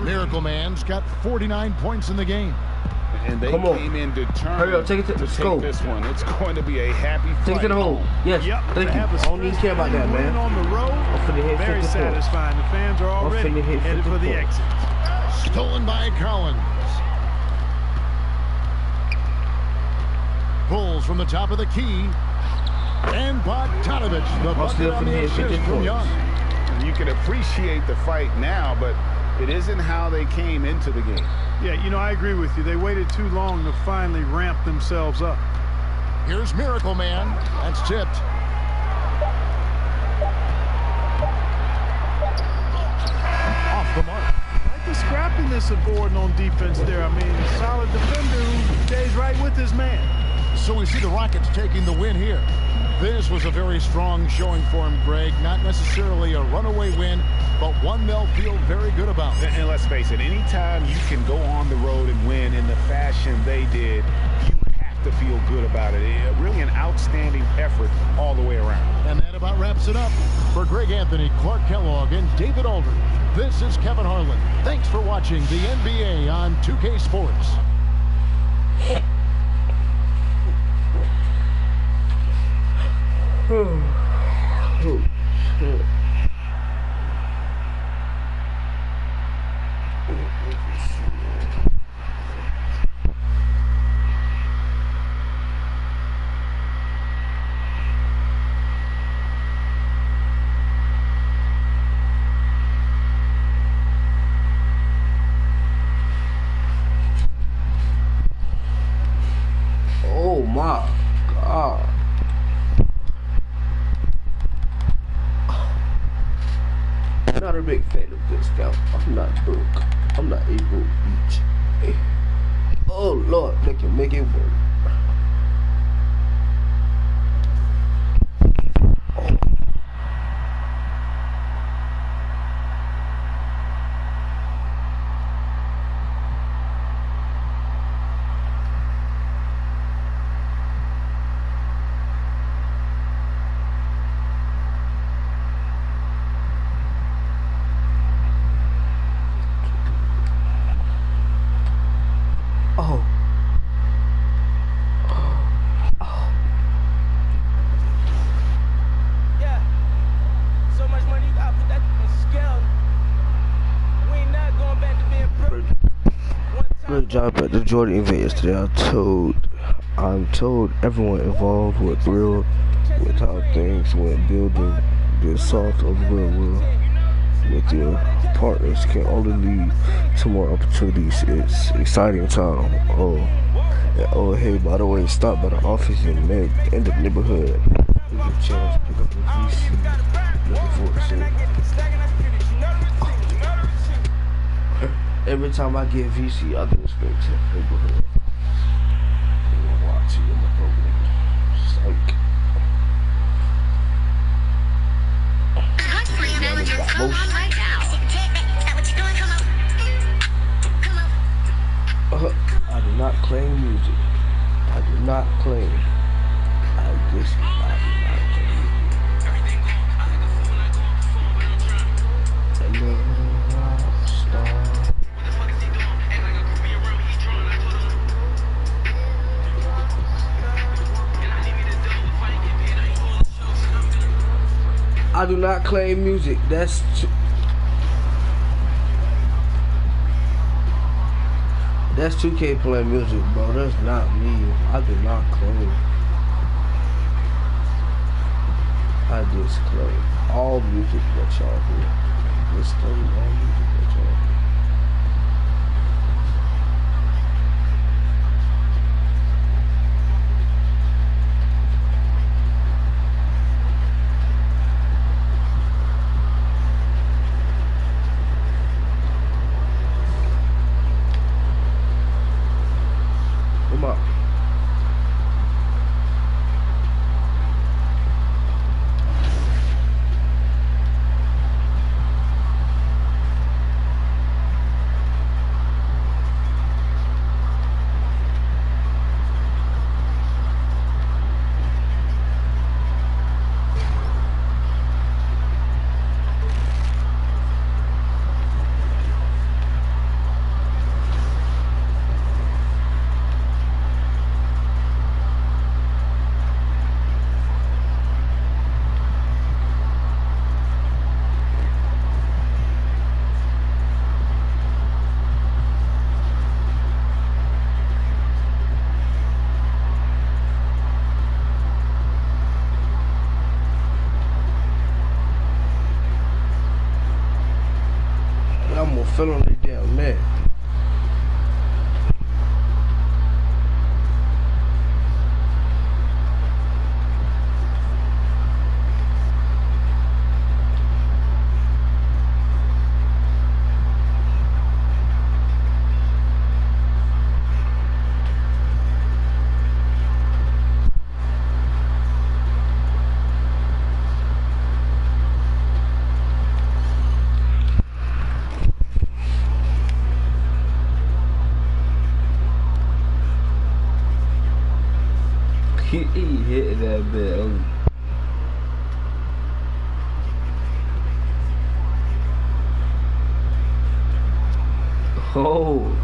Miracle Man's got 49 points in the game. And they came in determined. Hurry up, take it to take go. this one. It's going to be a happy fight. Take it to the hole. Yes, thank you. I don't even care about that, man. On the road, I'm finna hit very 50 satisfying. The fans are already headed for the exit. Stolen by Collins. Pulls from the top of the key. And Bogdanovich, the bucket on the assist from Young. You can appreciate the fight now, but it isn't how they came into the game. Yeah, you know, I agree with you. They waited too long to finally ramp themselves up. Here's Miracle Man. That's tipped. Off the mark. Like the scrappiness of Gordon on defense there. I mean, a solid defender who stays right with his man. So we see the Rockets taking the win here. This was a very strong showing for him, Greg. Not necessarily a runaway win, but one they'll feel very good about. And let's face it, anytime you can go on the road and win in the fashion they did, you have to feel good about it. Really an outstanding effort all the way around. And that about wraps it up. For Greg Anthony, Clark Kellogg, and David Aldridge, this is Kevin Harlan. Thanks for watching the NBA on 2K Sports. Oh, shit. Oh my God. I'm not a big fan of this scout. I'm not broke. I'm not able to. Oh Lord, they can make it work. Good job at the Jordan event yesterday. I'm told everyone involved were thrilled with how things went. Building the soft of goodwill with your partners can only lead to more opportunities. It's exciting time. Oh, hey, by the way, stop by the office in the neighborhood. You get a chance to pick up the VC. Looking forward to seeing it. Every time I get VC, I go straight to the neighborhood. Watch it in the program. Psych. I do not claim music. I do not claim. I do not claim music. And then rock star. I do not claim music. That's That's 2K playing music, bro. That's not me. I do not claim. I just claim all music that y'all hear. Just claim all music that y'all hear. more fell on that damn mat. He hit that bit. Oh.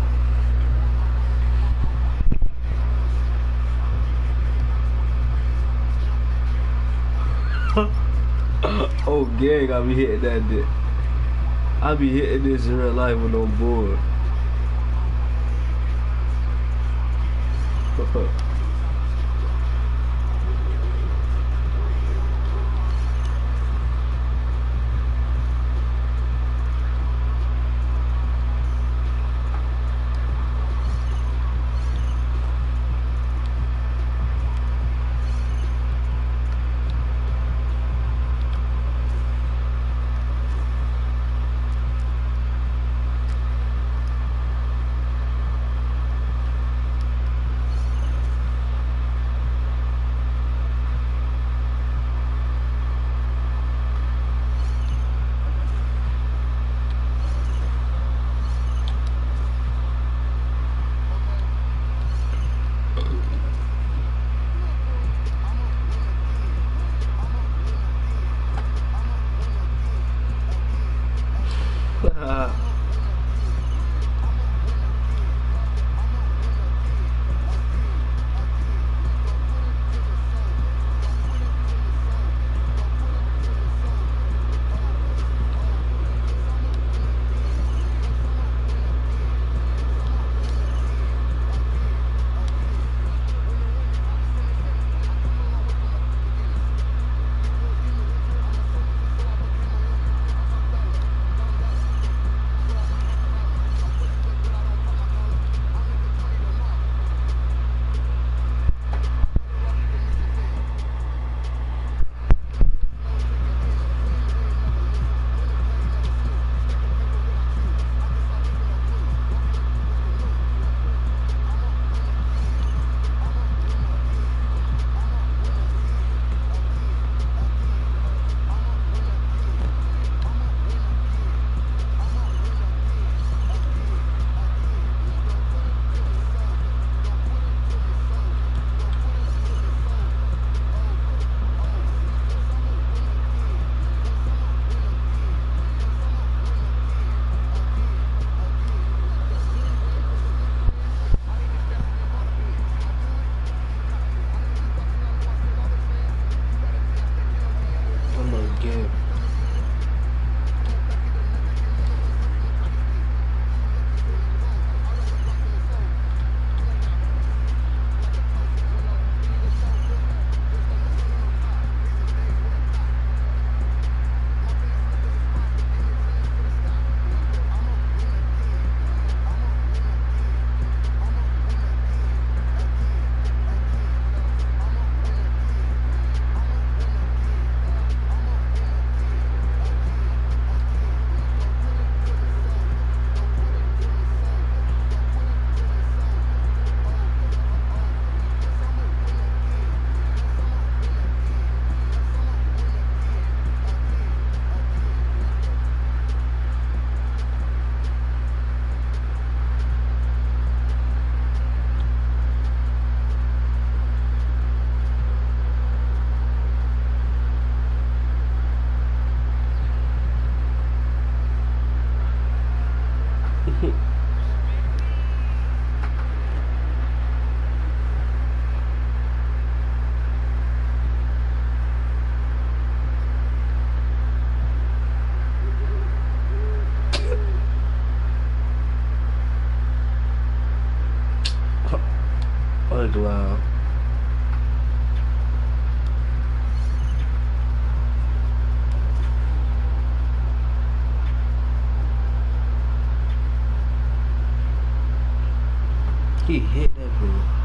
Oh, gang, I be hitting that bit. I be hitting this in real life when I'm bored. Wow. He hit that ball.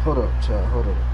Hold up, child. Hold up.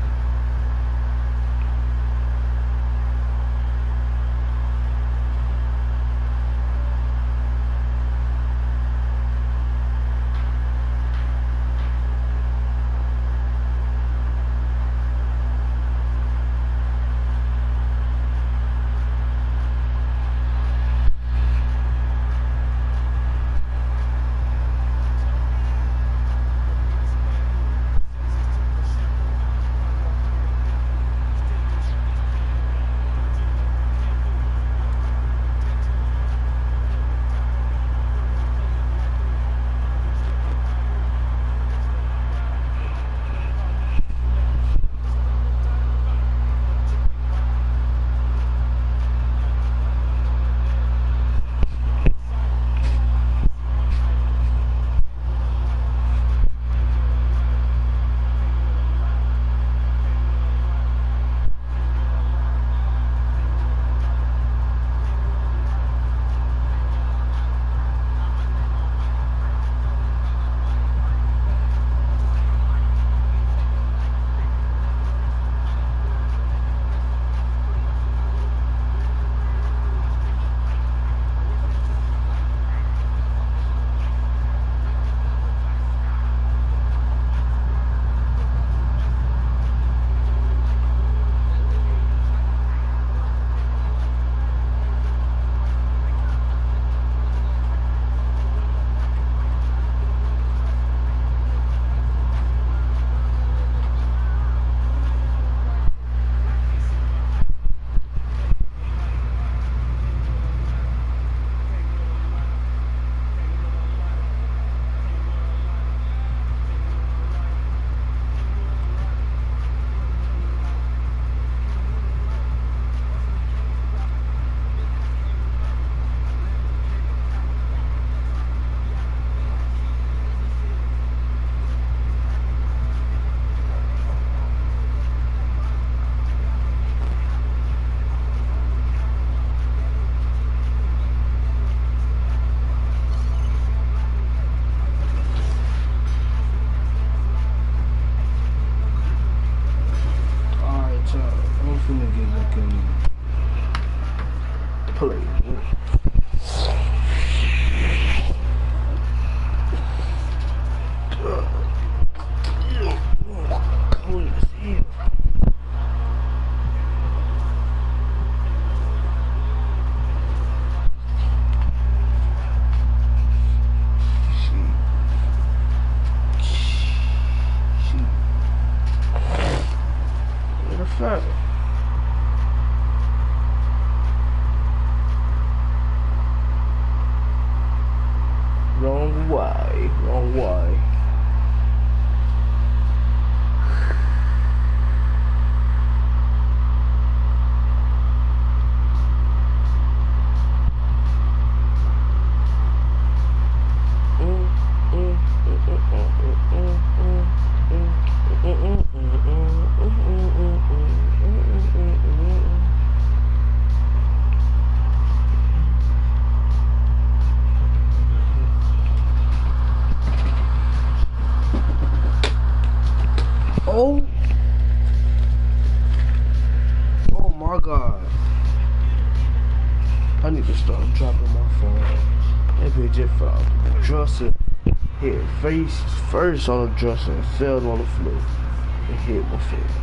Wrong way. Wrong way. Oh my God. I need to start dropping my phone. That bitch just fell off the dresser. Hit face first on the dresser and fell on the floor. And hit my face.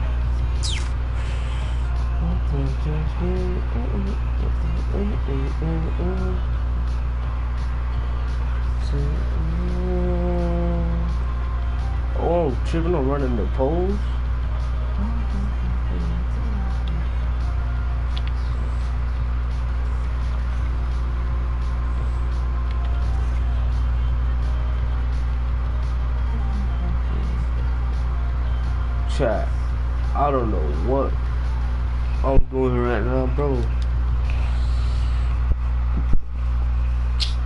Oh, I'm tripping on running the poles. Chat, I don't know what I'm doing right now, bro.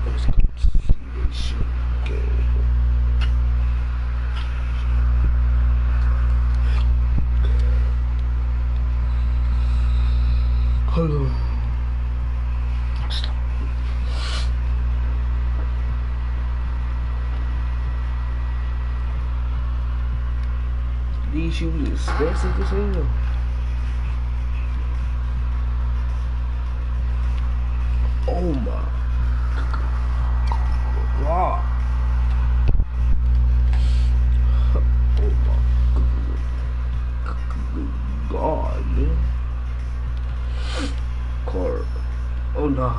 Let's go see this shit again. Hold on. These shoes expensive as hell. Oh my God. Oh my God, man. Car. Oh no.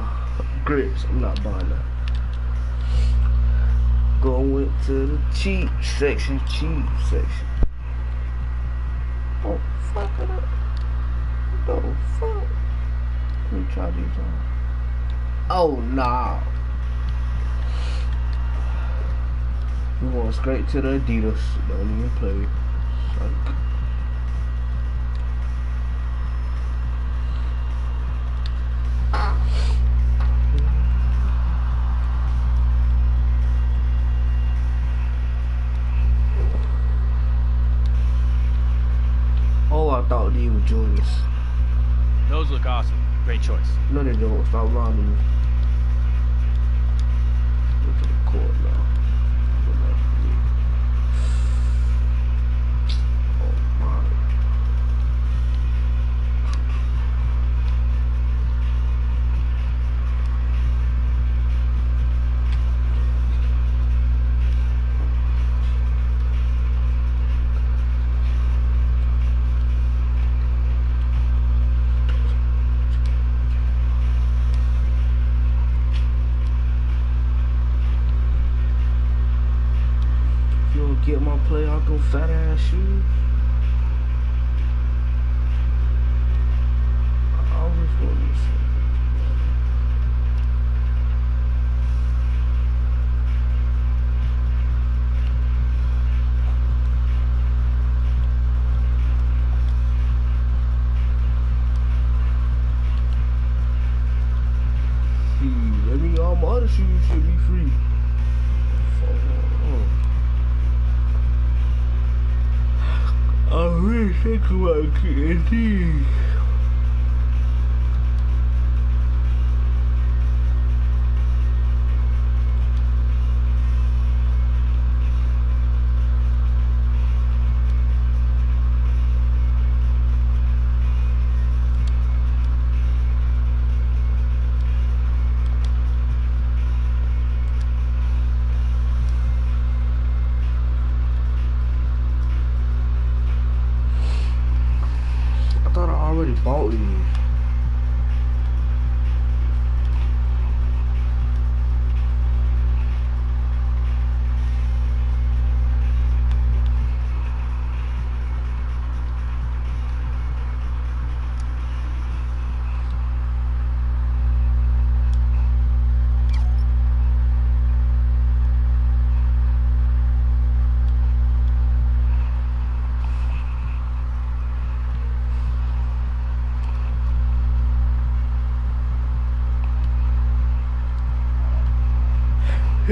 Grips. I'm not buying that. Going to the cheap section. Oh, fuck it up. No, fuck. Let me try these on. Oh, nah. We're going straight to the Adidas. Don't even play. Fuck. I thought these were Jordans. Those look awesome. Great choice. No, they don't. Stop lying to me. Go to the court now. Oh my. Get my play out them fat ass shoes. I always wanted to see. I mean, all my other shoes should be free. I really think about getting these. Bought these.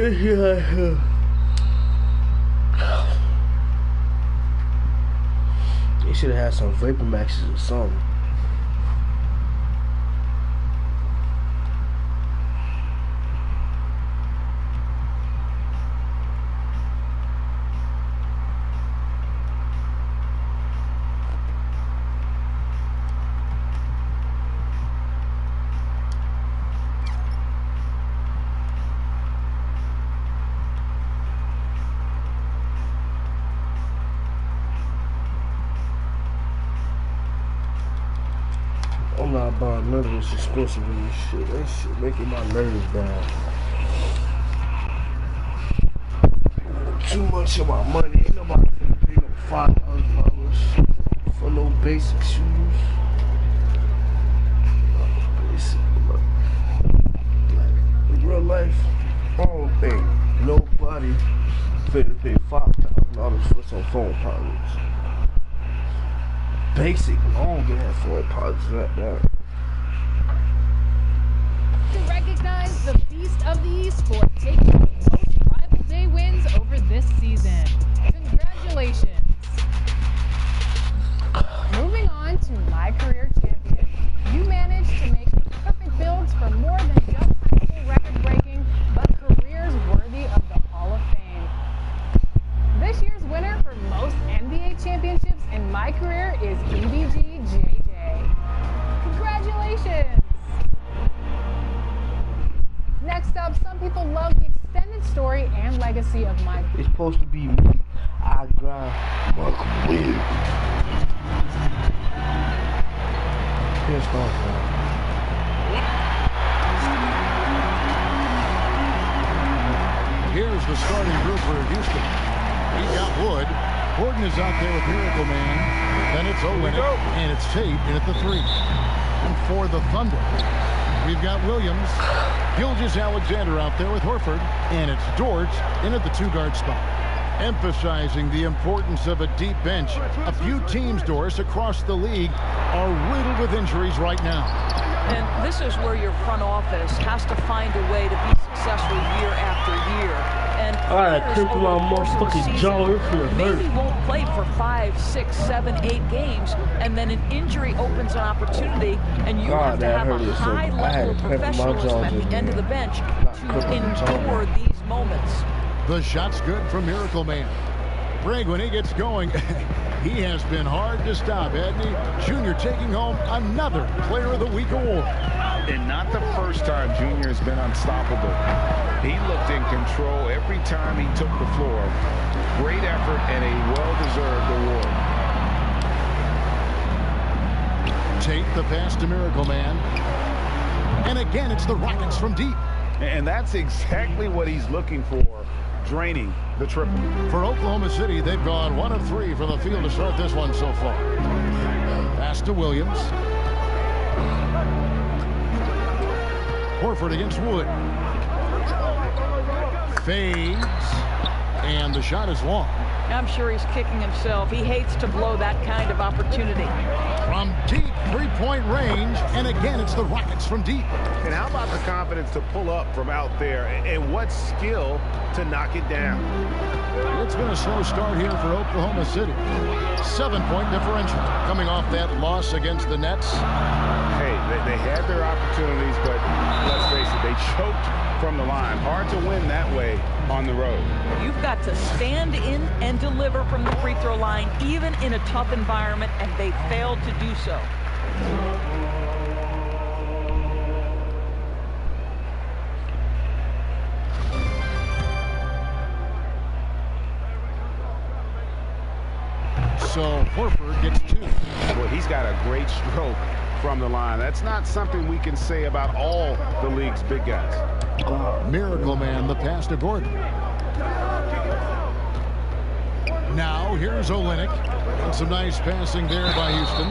They should have had some Vapor Maxes or something. I'm not buying none of this expensive shit. That shit making my nerves bad. Too much of my money. Ain't nobody gonna pay no $5,000 for no basic shoes. Basic, like, in real life, I don't think nobody finna pay $5,000 for some phone polish. Basic long ass phone polish like that. To recognize the beast of the esport taking the most rival day wins over this season. Congratulations. Moving on to My Career Champion. You managed to make perfect builds for more than just high school record breaking, but careers worthy of the Hall of Fame. This year's winner for most NBA championships in My Career is EBG JJ. Congratulations! Next up, some people love the extended story and legacy of My Career. It's supposed to be me. I grind my career. Pissed off, man. Here's the starting group for Houston. We've got Wood. Gordon is out there with Miracle Man. Then it's Olynyk, and it's Tate in at the 3. And for the Thunder, we've got Williams, Gilgeous-Alexander out there with Horford, and it's Dort in at the 2-guard spot. Emphasizing the importance of a deep bench. A few teams, Doris, across the league are riddled with injuries right now. And this is where your front office has to find a way to be successful year after year. And maybe won't play for 5, 6, 7, 8 games, and then an injury opens an opportunity, and you have to have a high level of professionalism at the end of the bench to endure these moments. The shot's good from Miracle Man. Greg, when he gets going, he has been hard to stop, hasn't he? Junior taking home another Player of the Week award. And not the first time Junior has been unstoppable. He looked in control every time he took the floor. Great effort and a well-deserved award. Tate the pass to Miracle Man. And again, it's the Rockets from deep. And that's exactly what he's looking for, draining the triple. For Oklahoma City, they've gone 1 of 3 from the field to start this one so far. Pass to Williams. Horford against Wood. Fades. And the shot is long. I'm sure he's kicking himself. He hates to blow that kind of opportunity. From deep 3-point range, and again, it's the Rockets from deep. And how about the confidence to pull up from out there, and what skill to knock it down? It's been a slow start here for Oklahoma City. 7-point differential coming off that loss against the Nets. Hey, they had their opportunities, but let's face it, they choked from the line. Hard to win that way on the road. You've got to stand in and deliver from the free throw line, even in a tough environment, and they failed to do so. So Horford gets 2. Well, he's got a great stroke from the line. That's not something we can say about all the league's big guys. Miracle Man, the pass to Gordon. Now here's Olynyk. And some nice passing there by Houston.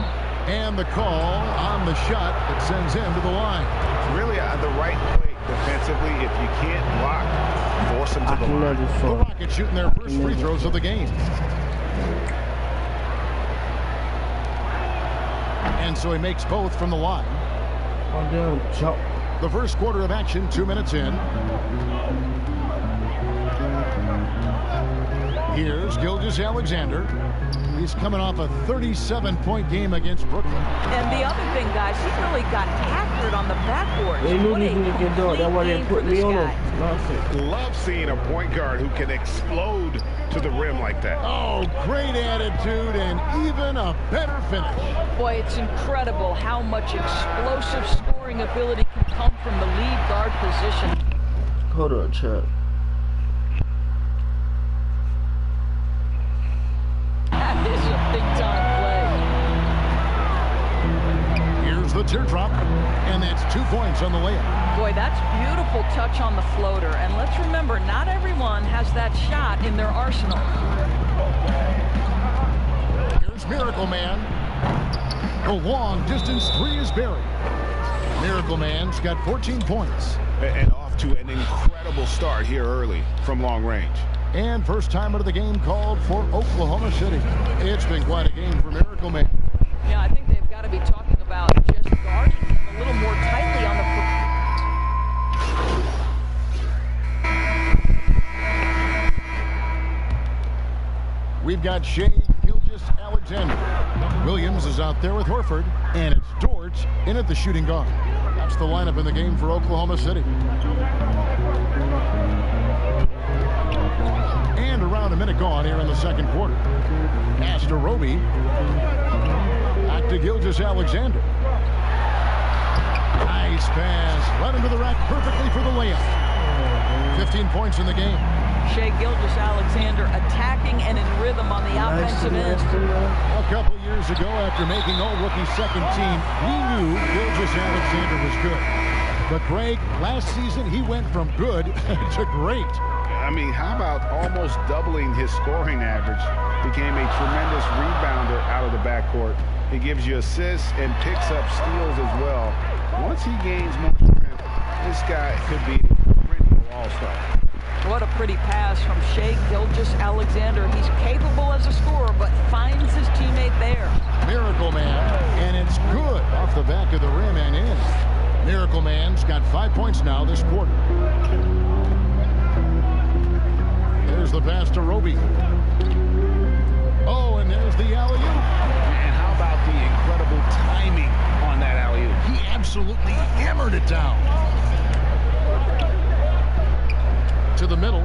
And the call on the shot that sends him to the line. Really the right play defensively. If you can't block, force him to the line. The Rockets shooting their first free throws of the game. And so he makes both from the line. On down, jump. The first quarter of action, 2 minutes in. Here's Gilgeous-Alexander. He's coming off a 37-point game against Brooklyn. And the other thing, guys, he really got accurate on the backboard. They knew he was going to do it. That's why they put me on him. Love seeing a point guard who can explode to the rim like that. Oh, great attitude and even a better finish. Boy, it's incredible how much explosive scoring ability can come from the lead guard position. Hold on, Chuck. That is a big-time play. Here's the teardrop, and that's 2 points on the layup. Boy, that's beautiful touch on the floater. And let's remember, not everyone has that shot in their arsenal. Here's Miracle Man. The long-distance three is buried. Miracle Man's got 14 points. And off to an incredible start here early from long range. And first time out of the game called for Oklahoma City. It's been quite a game for Miracle Man. Yeah, I think they've got to be talking about just guarding him a little more tightly on the We've got Shai Gilgeous-Alexander. Williams is out there with Horford, and it's Dort in at the shooting guard. That's the lineup in the game for Oklahoma City. And around a minute gone here in the second quarter. Pass to Roby. Back to Gilgeous-Alexander. Nice pass. Right into the rack perfectly for the layup. 15 points in the game. Shai Gilgeous-Alexander attacking and in rhythm on the offensive end. A couple years ago, after making all-rookie second team, we knew Gilgeous-Alexander was good. But Greg, last season, he went from good to great. I mean, how about almost doubling his scoring average? Became a tremendous rebounder out of the backcourt. He gives you assists and picks up steals as well. Once he gains more strength, this guy could be a perennial all-star. What a pretty pass from Shai Gilgeous-Alexander. He's capable as a scorer, but finds his teammate there. Miracle Man, and it's good off the back of the rim and in. Miracle Man's got 5 points now this quarter. There's the pass to Roby. Oh, and there's the alley-oop. And how about the incredible timing on that alley-oop? He absolutely hammered it down. To the middle.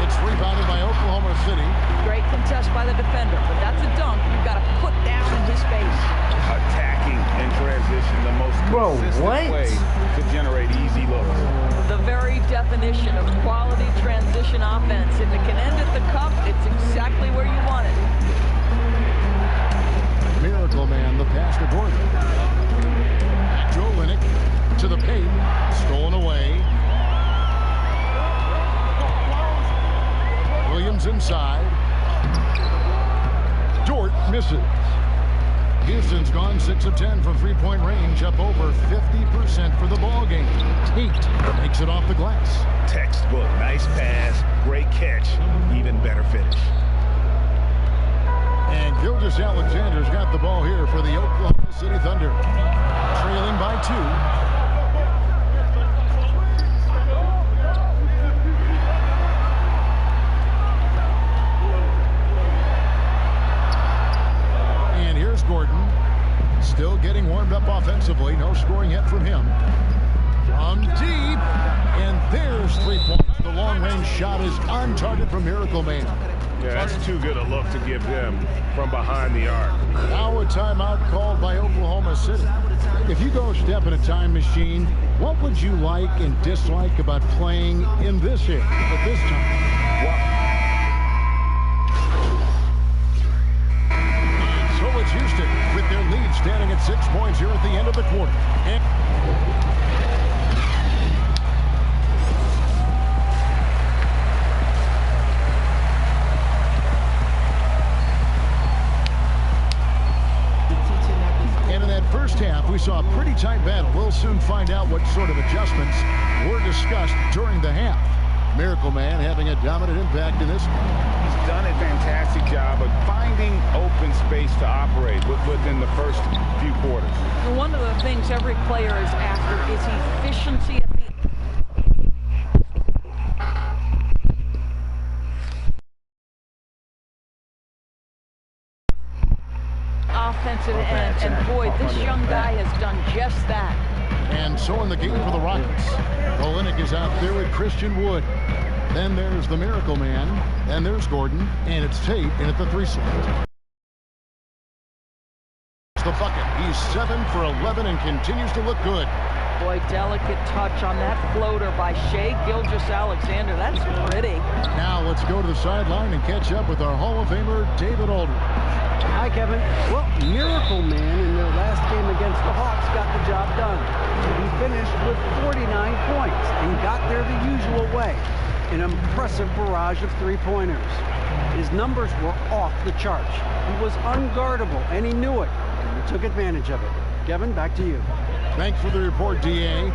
It's rebounded by Oklahoma City. Great contest by the defender, but that's a dunk you've got to put down in his face. Attacking in transition, the most consistent way to generate easy looks. The very definition of quality transition offense. If it can end at the cup, it's exactly where you want it. Miracle Man, the pass to Gordon. Joe Linnick to the paint. Stolen away. Williams inside. Dort misses. Houston's gone 6 of 10 from three-point range, up over 50% for the ball game. Tate makes it off the glass. Textbook, nice pass, great catch, even better finish. And Gilgeous-Alexander's got the ball here for the Oklahoma City Thunder. Trailing by 2. Gordon still getting warmed up offensively. No scoring yet from him. From deep, and there's 3 points. The long-range shot is on target from Miracle Man. Yeah, that's too good a look to give them from behind the arc. Now a timeout called by Oklahoma City. If you go step in a time machine, what would you like and dislike about playing in this age at this time? It's Houston with their lead standing at 6 points here at the end of the quarter. And in that first half, we saw a pretty tight battle. We'll soon find out what sort of adjustments were discussed during the half. Miracle Man having a dominant impact in this. He's done a fantastic job of finding open space to operate within the first few quarters. One of the things every player is after is efficiency at the defensive end, and boy, this young guy has done just that. And so in the game for the Rockets, Olynyk is out there with Christian Wood. Then there's the Miracle Man, and there's Gordon, and it's Tate in at the 3 slot. The bucket. He's 7 for 11 and continues to look good. Boy, delicate touch on that floater by Shai Gilgeous-Alexander. That's pretty. Now let's go to the sideline and catch up with our Hall of Famer, David Aldridge. Hi, Kevin. Well, Miracle Man in their last game against the Hawks got the job done. He finished with 49 points and got there the usual way. An impressive barrage of three-pointers. His numbers were off the charts. He was unguardable, and he knew it. And he took advantage of it. Kevin, back to you. Thanks for the report, D.A.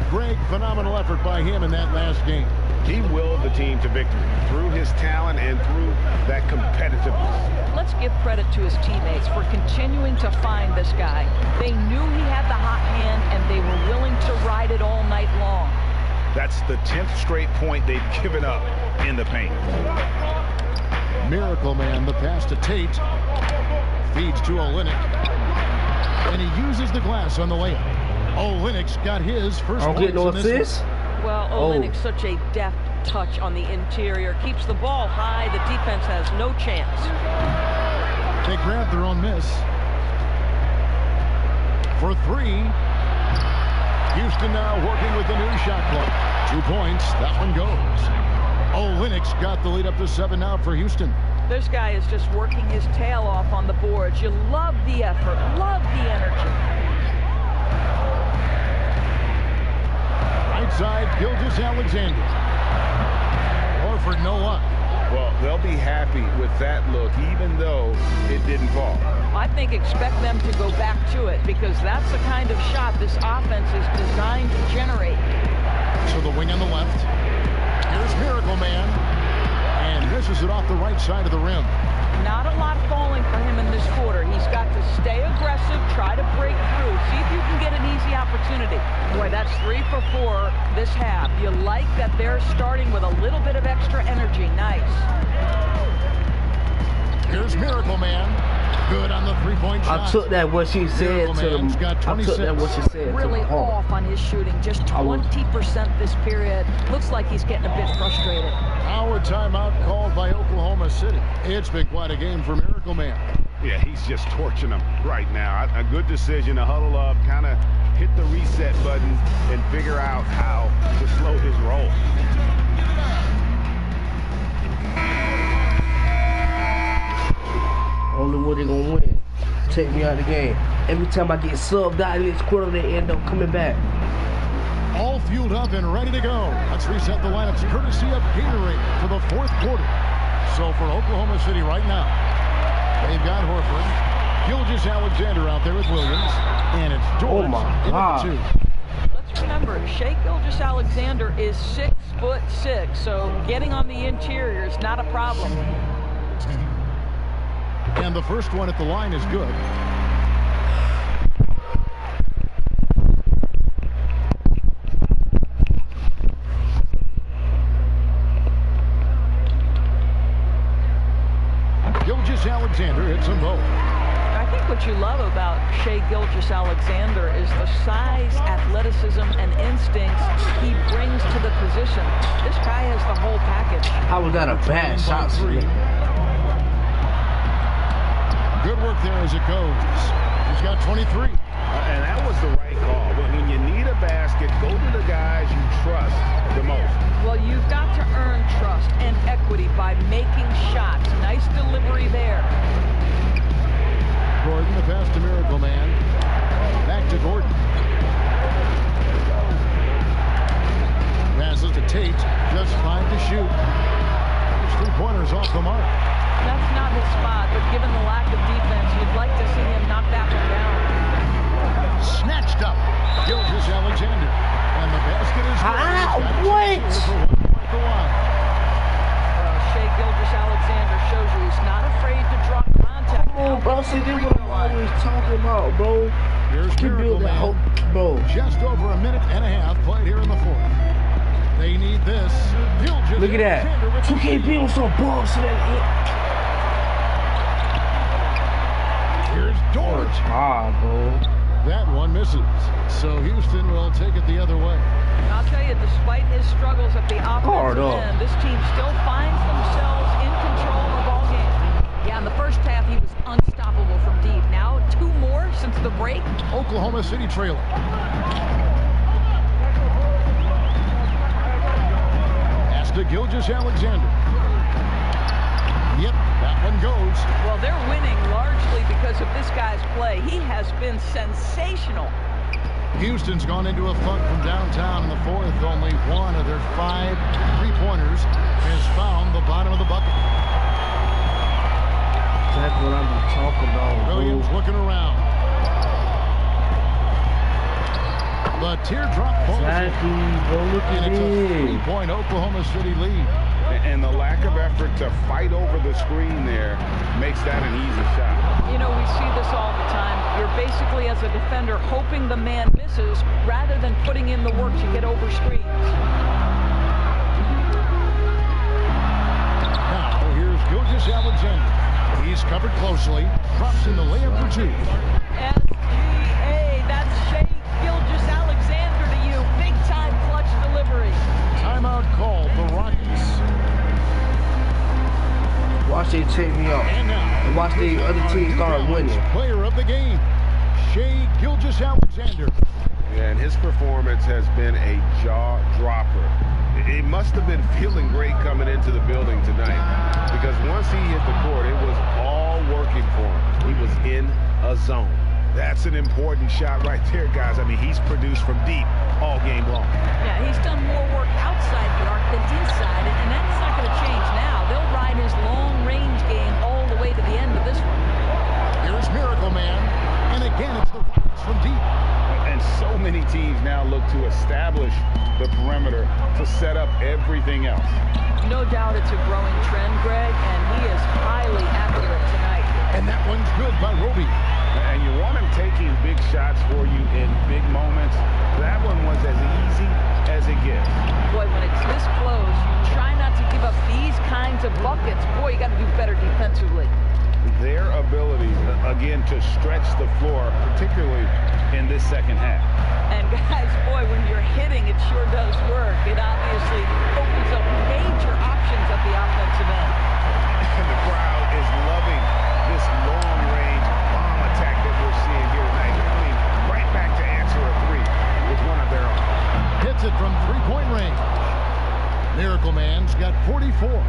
Greg, phenomenal effort by him in that last game. He willed the team to victory through his talent and through that competitiveness. Let's give credit to his teammates for continuing to find this guy. They knew he had the hot hand, and they were willing to ride it all night long. That's the 10th straight point they've given up in the paint. Miracle Man, the pass to Tate. Feeds to Olynyk. And he uses the glass on the layup. Olynyk's got his first points in this one. Well, Olynyk's such a deft touch on the interior. Keeps the ball high. The defense has no chance. They grab their own miss. For 3. Houston now working with the new shot clock. 2 points. That one goes. Olynyk's got the lead up to 7 now for Houston. This guy is just working his tail off on the boards. You love the effort, love the energy. Right side, Gilgeous-Alexander. Horford, no luck. Well, they'll be happy with that look, even though it didn't fall. I think expect them to go back to it, because that's the kind of shot this offense is designed to generate. So the wing on the left. Here's Miracle Man. And misses it off the right side of the rim. Not a lot falling for him in this quarter. He's got to stay aggressive, try to break through, see if you can get an easy opportunity. Boy, that's 3 for 4 this half. You like that they're starting with a little bit of extra energy. Nice. Here's Miracle Man. Good on the 3-point shot. I took that what she said to them. I took that what she said really to them. Off on his shooting. Just 20% this period. Looks like he's getting a bit frustrated. Our timeout called by Oklahoma City. It's been quite a game for Miracle Man. Yeah, he's just torching them right now. A good decision to huddle up, kind of hit the reset button, and figure out how to slow his roll. Only one they gonna win. Take me out of the game. Every time I get subbed out in this quarter, they end up coming back. All fueled up and ready to go. Let's reset the lineups courtesy of Gatorade for the 4th quarter. So for Oklahoma City right now, they've got Horford, Gilgeous-Alexander out there with Williams, and it's George in at the 2. Let's remember, Shai Gilgeous-Alexander is 6'6", so getting on the interior is not a problem. And the first one at the line is good. Gilgeous-Alexander hits them both. I think what you love about Shai Gilgeous-Alexander is the size, athleticism, and instincts he brings to the position. This guy has the whole package. How was that a bad shot? Good work there as it goes. He's got 23. And that was the right call. When you need a basket, go to the guys you trust the most. Well, you've got to earn trust and equity by making shots. Nice delivery there. Gordon, the pass to Miracle Man. Back to Gordon. Passes to Tate. Just 5 to shoot. His 3-pointers off the mark. That's not his spot, but given the lack of defense, you'd like to see him knock that one down. Snatched up. Gilgeous-Alexander. And the basket is wait! Shai Gilgeous-Alexander shows you he's not afraid to drop contact. Oh, bro, see, this is what I'm always talking about, bro. Here's Miracle Man. Bro. Just over a minute and a half played here in the 4th. They need this. Look at that. 2K on some bullshit. Here's Dort. That one misses. So Houston will take it the other way. I'll tell you, despite his struggles at the offensive end, this team still finds themselves in control of the ball game. Yeah, in the first half, he was unstoppable from deep. Now, 2 more since the break. Oklahoma City trailing. Pass to Gilgeous-Alexander. Yep, that one goes. Well, they're winning largely because of this guy's play. He has been sensational. Houston's gone into a funk from downtown in the fourth. Only one of their 5 3-pointers has found the bottom of the bucket. That's what I'm talking about. Williams looking around. The teardrop falls in. It's a 3-point Oklahoma City lead. And the lack of effort to fight over the screen there makes that an easy shot. You know, we see this all the time. You're basically, as a defender, hoping the man misses rather than putting in the work to get over screens. Now, here's Gilgeous-Alexander. He's covered closely. Drops in the layup for 2. SGA, that's Shai Gilgeous-Alexander to you. Big-time clutch delivery. Timeout call, the Rockets. Watch they take me out. And watch the other team start winning. Player of the game, Shai Gilgeous-Alexander. Yeah, and his performance has been a jaw dropper. It must have been feeling great coming into the building tonight, because once he hit the court, it was all working for him. He was in a zone. That's an important shot right there, guys. I mean, he's produced from deep all game long. Yeah, he's done more work outside the arc than inside, and that's not going to change now. They'll ride his long-range game all the way to the end of this one. Here's Miracle Man, and again it's the Rockets from deep. And so many teams now look to establish the perimeter to set up everything else. No doubt it's a growing trend, Greg, and he is highly accurate tonight. And that one's good by Roby. And you want him taking big shots for you in big moments. That one was as easy as it gets. Boy, when it's this close, you try not to give up these kinds of buckets. Boy, you got to do better defensively. Their ability, again, to stretch the floor, particularly in this second half. And guys, boy, when you're hitting, it sure does work. It obviously opens up major options at the offensive end. And the crowd is loving this long-range bomb attack that we're seeing here tonight. Coming right back to answer a 3 with one of their own. Hits it from 3-point range. Miracle Man's got 44.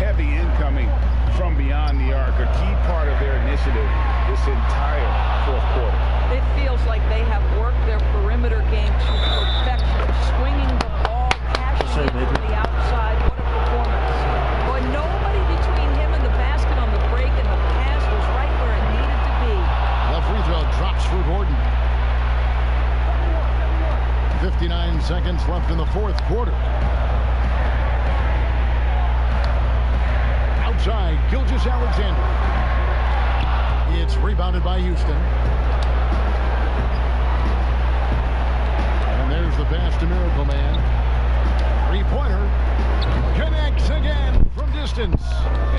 Heavy incoming from beyond the arc, a key part of their initiative this entire fourth quarter. It feels like they have worked their perimeter game to perfection, swinging the ball, cashing it to the outside. What a performance. Boy, nobody between him and the basket on the break, and the pass was right where it needed to be. The free throw drops for Gordon. 59 seconds left in the fourth quarter. Outside, Gilgeous-Alexander. It's rebounded by Houston. And there's the pass to Miracle Man. 3-pointer. Connects again from distance.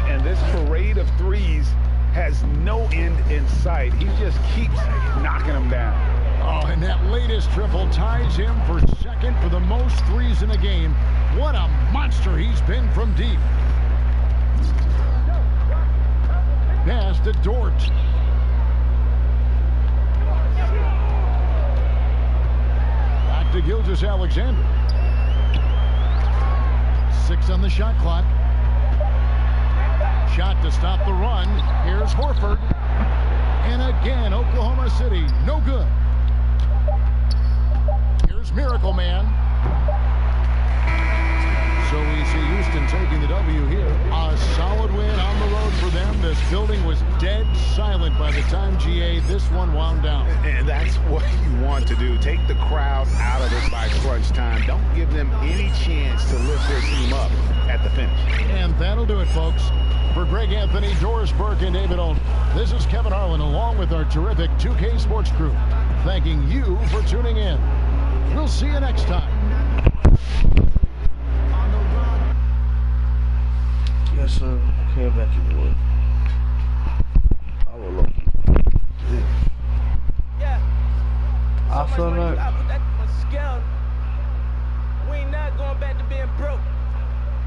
And this parade of threes has no end in sight. He just keeps knocking them down. Oh, and that latest triple ties him for second for the most threes in a game. What a monster he's been from deep. Pass to Dort. Back to Gilgeous-Alexander. 6 on the shot clock. Shot to stop the run. Here's Horford. And again, Oklahoma City, no good. Here's Miracle Man. So we see Houston taking the W here. A solid win on the road for them. This building was dead silent by the time GA this one wound down. And that's what you want to do. Take the crowd out of it by crunch time. Don't give them any chance to lift their team up at the finish. And that'll do it, folks. For Greg Anthony, Doris Burke, and David Olden, this is Kevin Harlan along with our terrific 2K Sports crew, thanking you for tuning in. We'll see you next time. Yes, sir. Came back to the wood. I will look.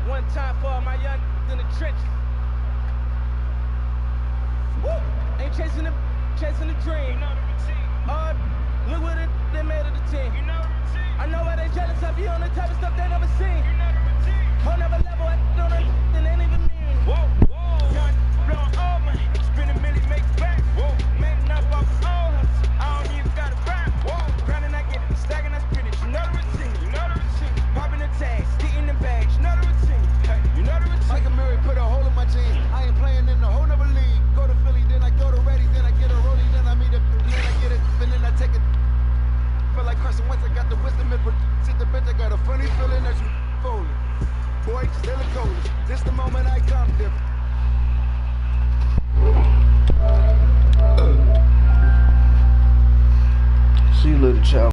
One time for all my young in the trenches. Woo! Ain't chasing the dream. Oh, look what they made of the team. I know why they jealous of you on the type of stuff they never seen. Whole never level, I don't know, and ain't even mean. Whoa, whoa. Young, blowing all money, spending million, make back. Whoa, man enough off all hustle. I don't even gotta rap. Whoa, grinding, I get it, stacking, I spin it. You know the routine, you know the routine. Popping the tags, getting the bags, you know the routine. Hey, you know the routine. Michael Murray put a hole in my jeans. I ain't playing in the whole nother league. Go to Philly, then I go to Reddy, then I get a rollie, then I meet a, then I get it, and then I take it. Feel like Carson Wentz, I got the wisdom and sit the bench, I got a funny feeling that you folded. Boy, still a goal. Just the moment I come different. See you later, child.